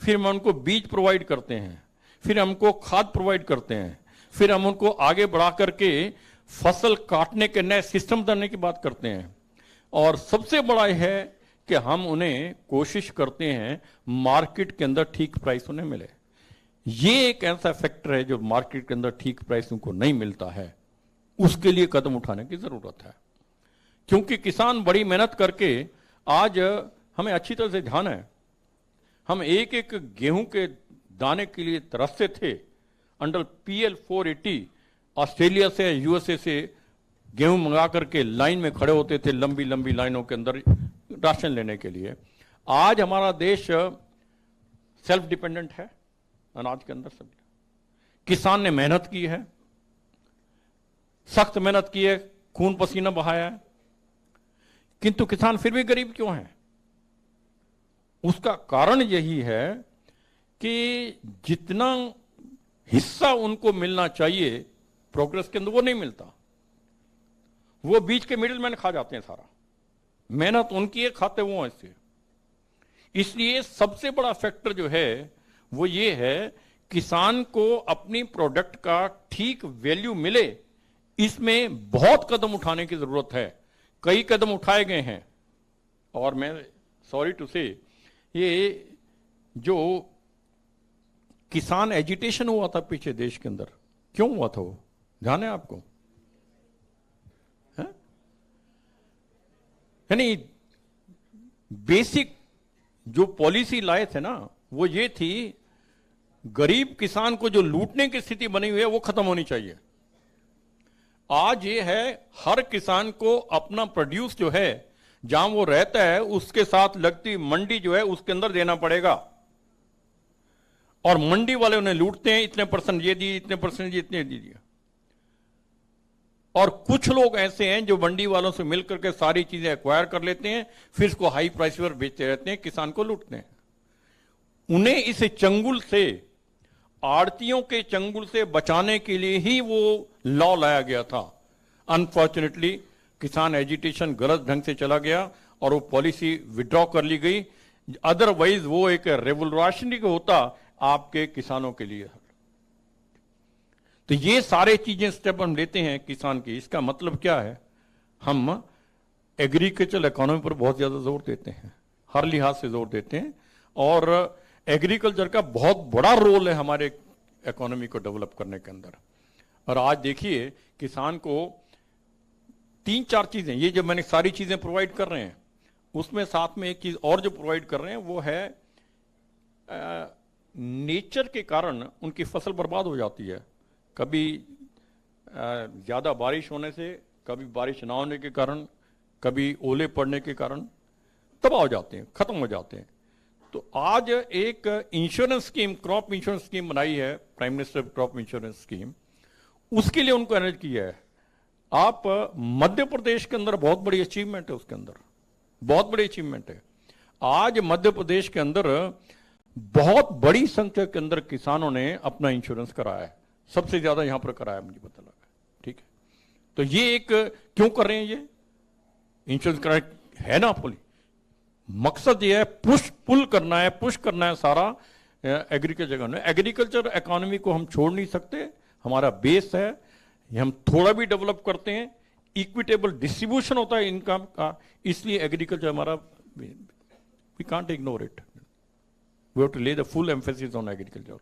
फिर हम उनको बीज प्रोवाइड करते हैं, फिर हमको खाद प्रोवाइड करते हैं, फिर हम उनको आगे बढ़ा करके फसल काटने के नए सिस्टम बनाने की बात करते हैं, और सबसे बड़ा यह है कि हम उन्हें कोशिश करते हैं मार्केट के अंदर ठीक प्राइस उन्हें मिले। ये एक ऐसा फैक्टर है जो मार्केट के अंदर ठीक प्राइस उनको नहीं मिलता है, उसके लिए कदम उठाने की जरूरत है। क्योंकि किसान बड़ी मेहनत करके, आज हमें अच्छी तरह से ध्यान है, हम एक एक गेहूं के दाने के लिए तरसते थे। अंडर PL 480 ऑस्ट्रेलिया से, USA से गेहूं मंगा करके लाइन में खड़े होते थे, लंबी लंबी लाइनों के अंदर राशन लेने के लिए। आज हमारा देश सेल्फ डिपेंडेंट है अनाज के अंदर। सब किसान ने मेहनत की है, सख्त मेहनत की है, खून पसीना बहाया है, किंतु किसान फिर भी गरीब क्यों है? उसका कारण यही है कि जितना हिस्सा उनको मिलना चाहिए प्रोग्रेस के अंदर वो नहीं मिलता, वो बीच के मिडिलमैन खा जाते हैं सारा। मेहनत उनकी है, खाते वो हैं इससे। इसलिए सबसे बड़ा फैक्टर जो है वो ये है, किसान को अपनी प्रोडक्ट का ठीक वैल्यू मिले, इसमें बहुत कदम उठाने की जरूरत है। कई कदम उठाए गए हैं, और मैं सॉरी टू से, ये जो किसान एजिटेशन हुआ था पीछे देश के अंदर, क्यों हुआ था वो ध्यान है आपको? यानी बेसिक जो पॉलिसी लाए थे ना, वो ये थी, गरीब किसान को जो लूटने की स्थिति बनी हुई है वो खत्म होनी चाहिए। आज ये है, हर किसान को अपना प्रोड्यूस जो है जहां वो रहता है उसके साथ लगती मंडी जो है उसके अंदर देना पड़ेगा, और मंडी वाले उन्हें लूटते हैं, इतने परसेंट ये दिए, इतने परसेंट ये, इतने दे दिया। और कुछ लोग ऐसे हैं जो मंडी वालों से मिलकर के सारी चीजें एक्वायर कर लेते हैं, फिर इसको हाई प्राइस पर बेचते रहते हैं, किसान को लूटते हैं। उन्हें इस चंगुल से, आड़तियों के चंगुल से बचाने के लिए ही वो लॉ लाया गया था। अनफॉर्चुनेटली किसान एजिटेशन गलत ढंग से चला गया और वो पॉलिसी विड्रॉ कर ली गई, अदरवाइज वो एक रेवोल्यूशनरी होता आपके किसानों के लिए। तो ये सारे चीजें स्टेप हम लेते हैं किसान की। इसका मतलब क्या है, हम एग्रीकल्चर इकोनॉमी पर बहुत ज्यादा जोर देते हैं, हर लिहाज से जोर देते हैं, और एग्रीकल्चर का बहुत बड़ा रोल है हमारे इकोनॉमी को डेवलप करने के अंदर। और आज देखिए किसान को 3-4 चीजें, ये जो मैंने सारी चीजें प्रोवाइड कर रहे हैं, उसमें साथ में एक चीज और जो प्रोवाइड कर रहे हैं वो है नेचर के कारण उनकी फसल बर्बाद हो जाती है। कभी ज्यादा बारिश होने से, कभी बारिश ना होने के कारण, कभी ओले पड़ने के कारण तबाह हो जाते हैं, खत्म हो जाते हैं। तो आज एक insurance scheme, crop insurance scheme बनाई है, prime minister crop insurance scheme, उसके लिए उनको अरेंज किया है। आप मध्य प्रदेश के अंदर बहुत बड़ी अचीवमेंट है, उसके अंदर बहुत बड़ी अचीवमेंट है। आज मध्य प्रदेश के अंदर बहुत बड़ी संख्या के अंदर किसानों ने अपना इंश्योरेंस कराया है, सबसे ज्यादा यहां पर कराया, मुझे पता लगा। ठीक है, तो ये एक क्यों कर रहे हैं, ये इंश्योरेंस कराया है ना, पुल मकसद ये है पुश करना है सारा एग्रीकल्चर। एग्रीकल्चर इकोनॉमी को हम छोड़ नहीं सकते, हमारा बेस है, ये हम थोड़ा भी डेवलप करते हैं, इक्विटेबल डिस्ट्रीब्यूशन होता है इनकम का, इसलिए एग्रीकल्चर हमारा, we can't ignore it, we have to lay the full emphasis on agriculture.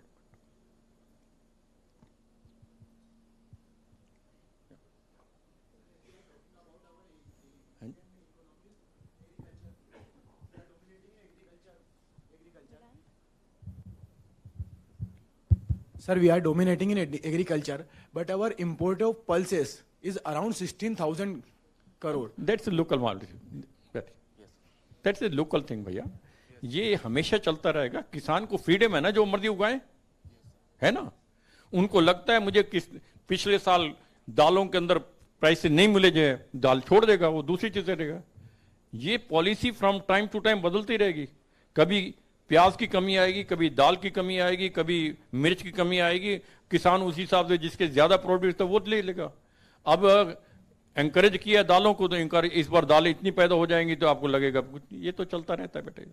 Sir, we are dominating in agriculture, but our import of pulses is around 16,000 crore. That's a local market. That's a local thing, भैया। ये हमेशा चलता रहेगा। किसान को freedom है ना, जो मर्जी उगाए, है ना। उनको लगता है मुझे पिछले साल दालों के अंदर प्राइस नहीं मिले, जो दाल छोड़ देगा, वो दूसरी चीज करेगा। ये policy from time to time बदलती रहेगी। कभी प्याज की कमी आएगी, कभी दाल की कमी आएगी, कभी मिर्च की कमी आएगी। किसान उसी हिसाब से जिसके ज्यादा प्रोड्यूस था वो ले लेगा। अब एंकरेज किया दालों को, तो एंकरेज, इस बार दालें इतनी पैदा हो जाएंगी तो आपको लगेगा, ये तो चलता रहता है बेटे।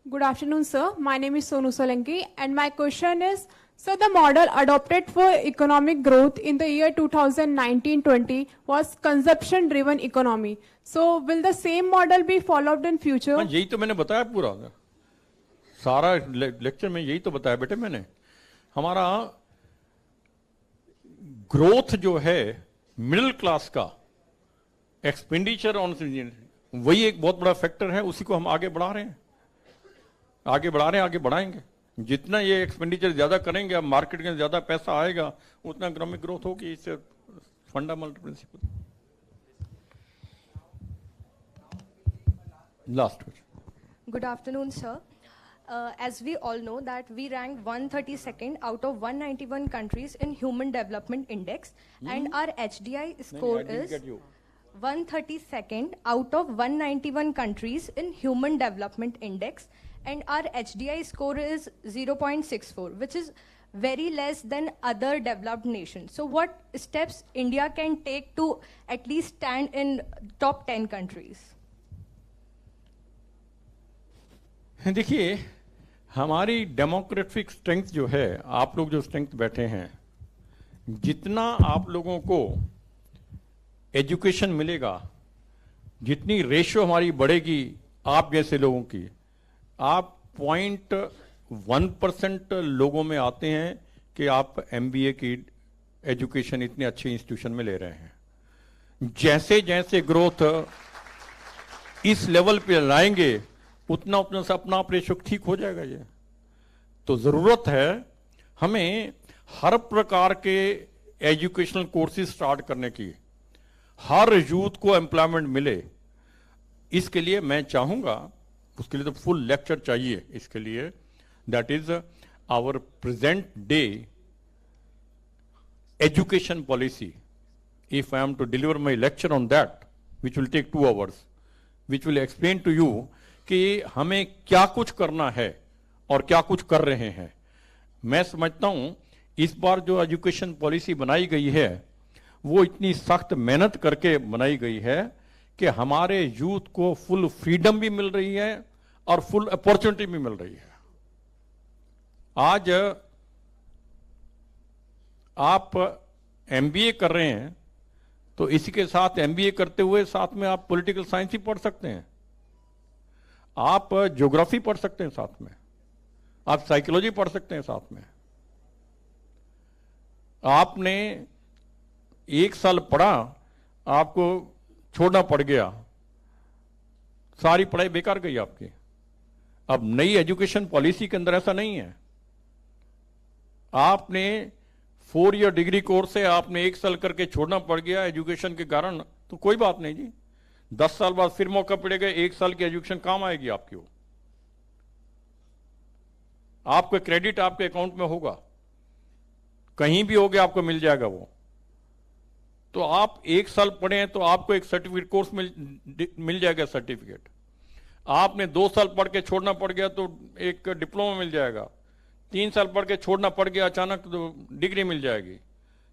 Good afternoon, sir. My name is Sonu Solanki, and my question is, so the model adopted for economic growth in the year 2019-20 was consumption-driven economy. So will the same model be followed in future? हाँ, यही तो मैंने बताया, पूरा सारा lecture में यही तो बताया बेटे मैंने। हमारा ग्रोथ जो है मिडिल क्लास का, एक्सपेंडिचर ऑन, वही एक बहुत बड़ा फैक्टर है, उसी को हम आगे बढ़ा रहे हैं, आगे बढ़ाएंगे। जितना ये एक्सपेंडिचर ज्यादा करेंगे, अब मार्केट में ज्यादा पैसा आएगा, उतना इकोनॉमिक ग्रोथ होगी। इससे fundamental principle. Last question. Good afternoon, sir. As we all know that we ranked 132nd out of 191 countries in Human Development Index, and our HDI score is 132nd out of 191 countries in Human Development Index, and our HDI score is 0.64, which is very less than other developed nations. So what steps India can take to at least stand in top 10 countries? देखिए, हमारी democratic strength जो है, आप लोग जो strength बैठे हैं, जितना आप लोगों को एजुकेशन मिलेगा, जितनी रेशियो हमारी बढ़ेगी आप जैसे लोगों की, आप 0.1% लोगों में आते हैं कि आप MBA की एजुकेशन इतने अच्छे इंस्टीट्यूशन में ले रहे हैं। जैसे जैसे ग्रोथ इस लेवल पे लाएंगे, उतना उतना से अपना आप रेशो ठीक हो जाएगा। ये तो जरूरत है हमें हर प्रकार के एजुकेशनल कोर्सेज स्टार्ट करने की, हर यूथ को एम्प्लॉयमेंट मिले, इसके लिए मैं चाहूंगा, उसके लिए तो फुल लेक्चर चाहिए इसके लिए, that is our present day education policy. If I am to deliver my lecture on that, which will take 2 hours, which will explain to you कि हमें क्या कुछ करना है और क्या कुछ कर रहे हैं. मैं समझता हूं इस बार जो एजुकेशन पॉलिसी बनाई गई है वो इतनी सख्त मेहनत करके बनाई गई है कि हमारे यूथ को फुल फ्रीडम भी मिल रही है और फुल अपॉर्चुनिटी भी मिल रही है. आज आप एमबीए कर रहे हैं तो इसी के साथ एमबीए करते हुए साथ में आप पॉलिटिकल साइंस ही पढ़ सकते हैं, आप ज्योग्राफी पढ़ सकते हैं साथ में, आप साइकोलॉजी पढ़ सकते हैं साथ में. आपने 1 साल पढ़ा, आपको छोड़ना पड़ गया, सारी पढ़ाई बेकार गई आपकी. अब नई एजुकेशन पॉलिसी के अंदर ऐसा नहीं है. आपने 4 ईयर डिग्री कोर्स है, आपने 1 साल करके छोड़ना पड़ गया एजुकेशन के कारण, तो कोई बात नहीं जी, 10 साल बाद फिर मौका पड़ेगा, 1 साल की एजुकेशन काम आएगी आपकी. वो आपका क्रेडिट आपके अकाउंट में होगा, कहीं भी हो गया आपको मिल जाएगा वो. तो आप 1 साल पढ़े हैं तो आपको एक सर्टिफिकेट कोर्स मिल जाएगा सर्टिफिकेट. आपने 2 साल पढ़ के छोड़ना पड़ गया तो एक डिप्लोमा मिल जाएगा. 3 साल पढ़ के छोड़ना पड़ गया अचानक तो डिग्री मिल जाएगी.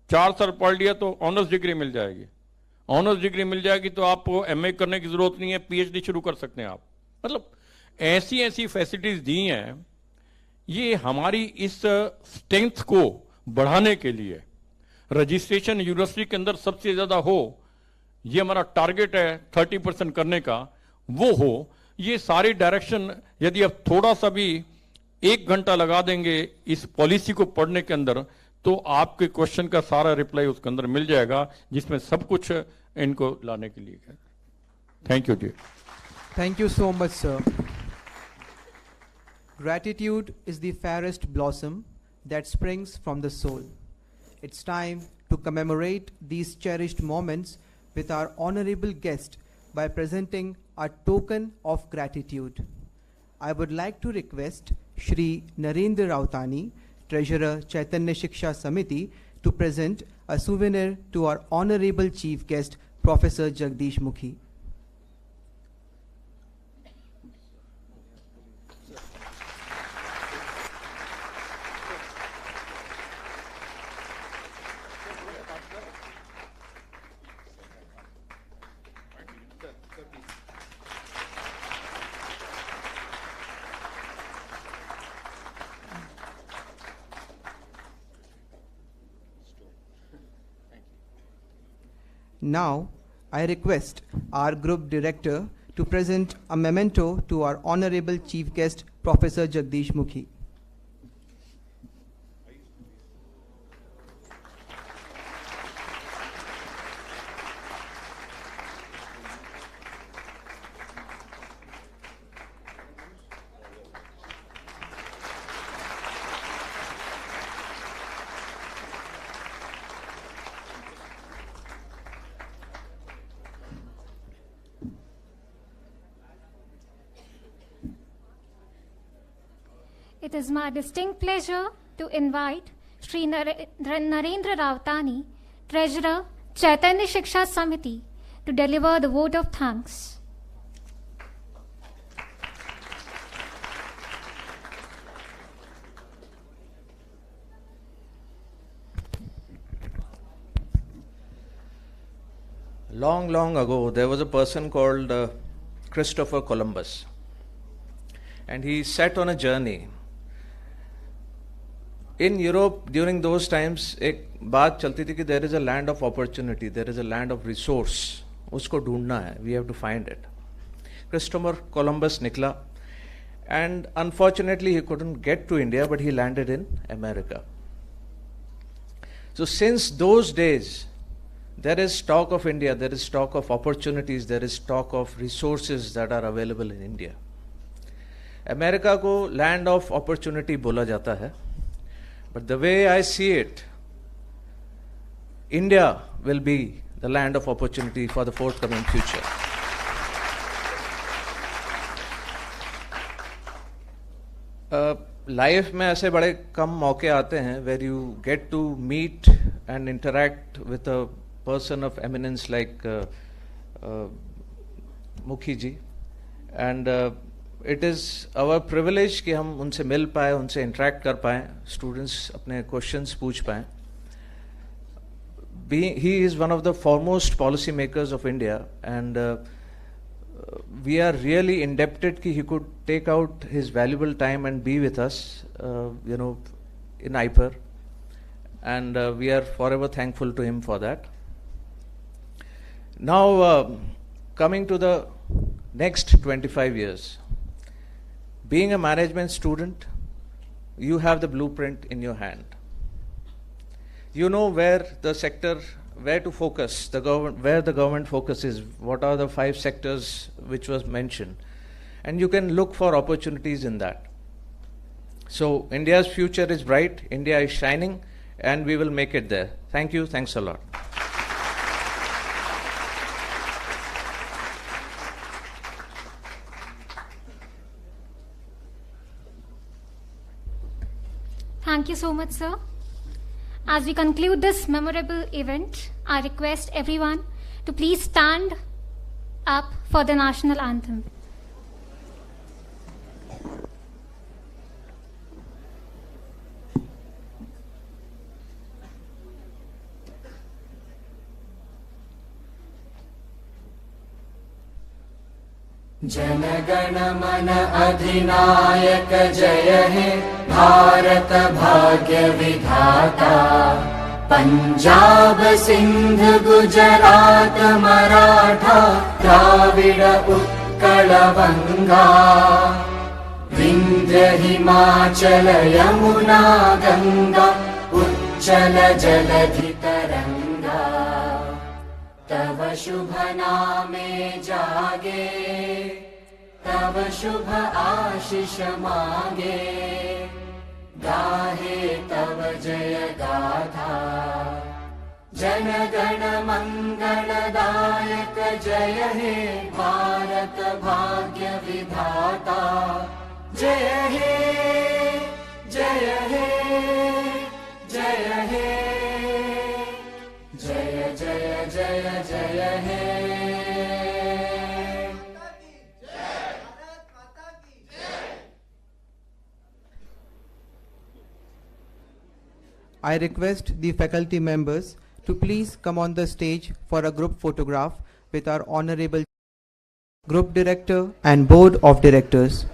4 साल पढ़ लिया तो ऑनर्स डिग्री मिल जाएगी. ऑनर्स डिग्री मिल जाएगी तो आपको एमए करने की जरूरत नहीं है, पीएचडी शुरू कर सकते हैं आप. मतलब ऐसी ऐसी फैसिलिटीज दी हैं. ये हमारी इस स्ट्रेंथ को बढ़ाने के लिए रजिस्ट्रेशन यूनिवर्सिटी के अंदर सबसे ज्यादा हो, ये हमारा टारगेट है 30% करने का, वो हो. ये सारी डायरेक्शन यदि आप थोड़ा सा भी 1 घंटा लगा देंगे इस पॉलिसी को पढ़ने के अंदर तो आपके क्वेश्चन का सारा रिप्लाई उसके अंदर मिल जाएगा, जिसमें सब कुछ इनको लाने के लिए है. थैंक यू जी. Thank you so much, sir. Gratitude is the fairest blossom that springs from the soul. It's time to commemorate these cherished moments with our honorable guest by presenting a token of gratitude. I would like to request Shri Narendra Rautani, Treasurer Chaitanya Shiksha Samiti, to present a souvenir to our honorable chief guest, Professor Jagdish Mukhi. Now, I request our group director to present a memento to our honorable chief guest, Professor Jagdish Mukhi. It is my distinct pleasure to invite Shri Narendra Rautani, Treasurer, Chaitanya Shiksha Samiti, to deliver the vote of thanks. Long, long ago, there was a person called Christopher Columbus, and he set on a journey. In Europe, during those times, एक बात चलती थी कि there is a land of opportunity, there is a land of resource. उसको ढूंढना है, we have to find it. Christopher Columbus निकला, and unfortunately he couldn't get to India, but he landed in America. So since those days, there is talk of India, there is talk of opportunities, there is talk of resources that are available in India. America को land of opportunity बोला जाता है, but the way I see it, India will be the land of opportunity for the forthcoming future. Life में ऐसे बड़े कम मौके आते हैं where you get to meet and interact with a person of eminence like Mukhi ji, and it is our privilege कि हम उनसे मिल पाए, उनसे interact कर पाएं, students अपने questions पूछ पाएं. He is one of the foremost policy makers of India, and we are really indebted that he could take out his valuable time and be with us, in IPER, and we are forever thankful to him for that. Now, coming to the next 25 years, being a management student, you have the blueprint in your hand. You know where the sector, where to focus, where the government focuses, what are the 5 sectors which was mentioned, and you can look for opportunities in that. So India's future is bright, India is shining, and we will make it there. Thank you, thanks a lot. Thank you so much, sir. As we conclude this memorable event, I request everyone to please stand up for the national anthem. Jana Gana मन अधिनायक जय हे भारत भाग्य विधाता पंजाब सिंध गुजरात मराठा द्राविड उत्कल बंगा विंध्य हिमाचल यमुना गंगा उच्चल जलधि तरंगा तव शुभ नामे जागे तव शुभ आशीष मांगे गाहे तव जय गाथा जन गण मंगलदायक जय हे भारत भाग्य विधाता जय हे जय हे जय हे जय जय जय जय हे I request the faculty members to please come on the stage for a group photograph with our Honorable Group Director and Board of Directors.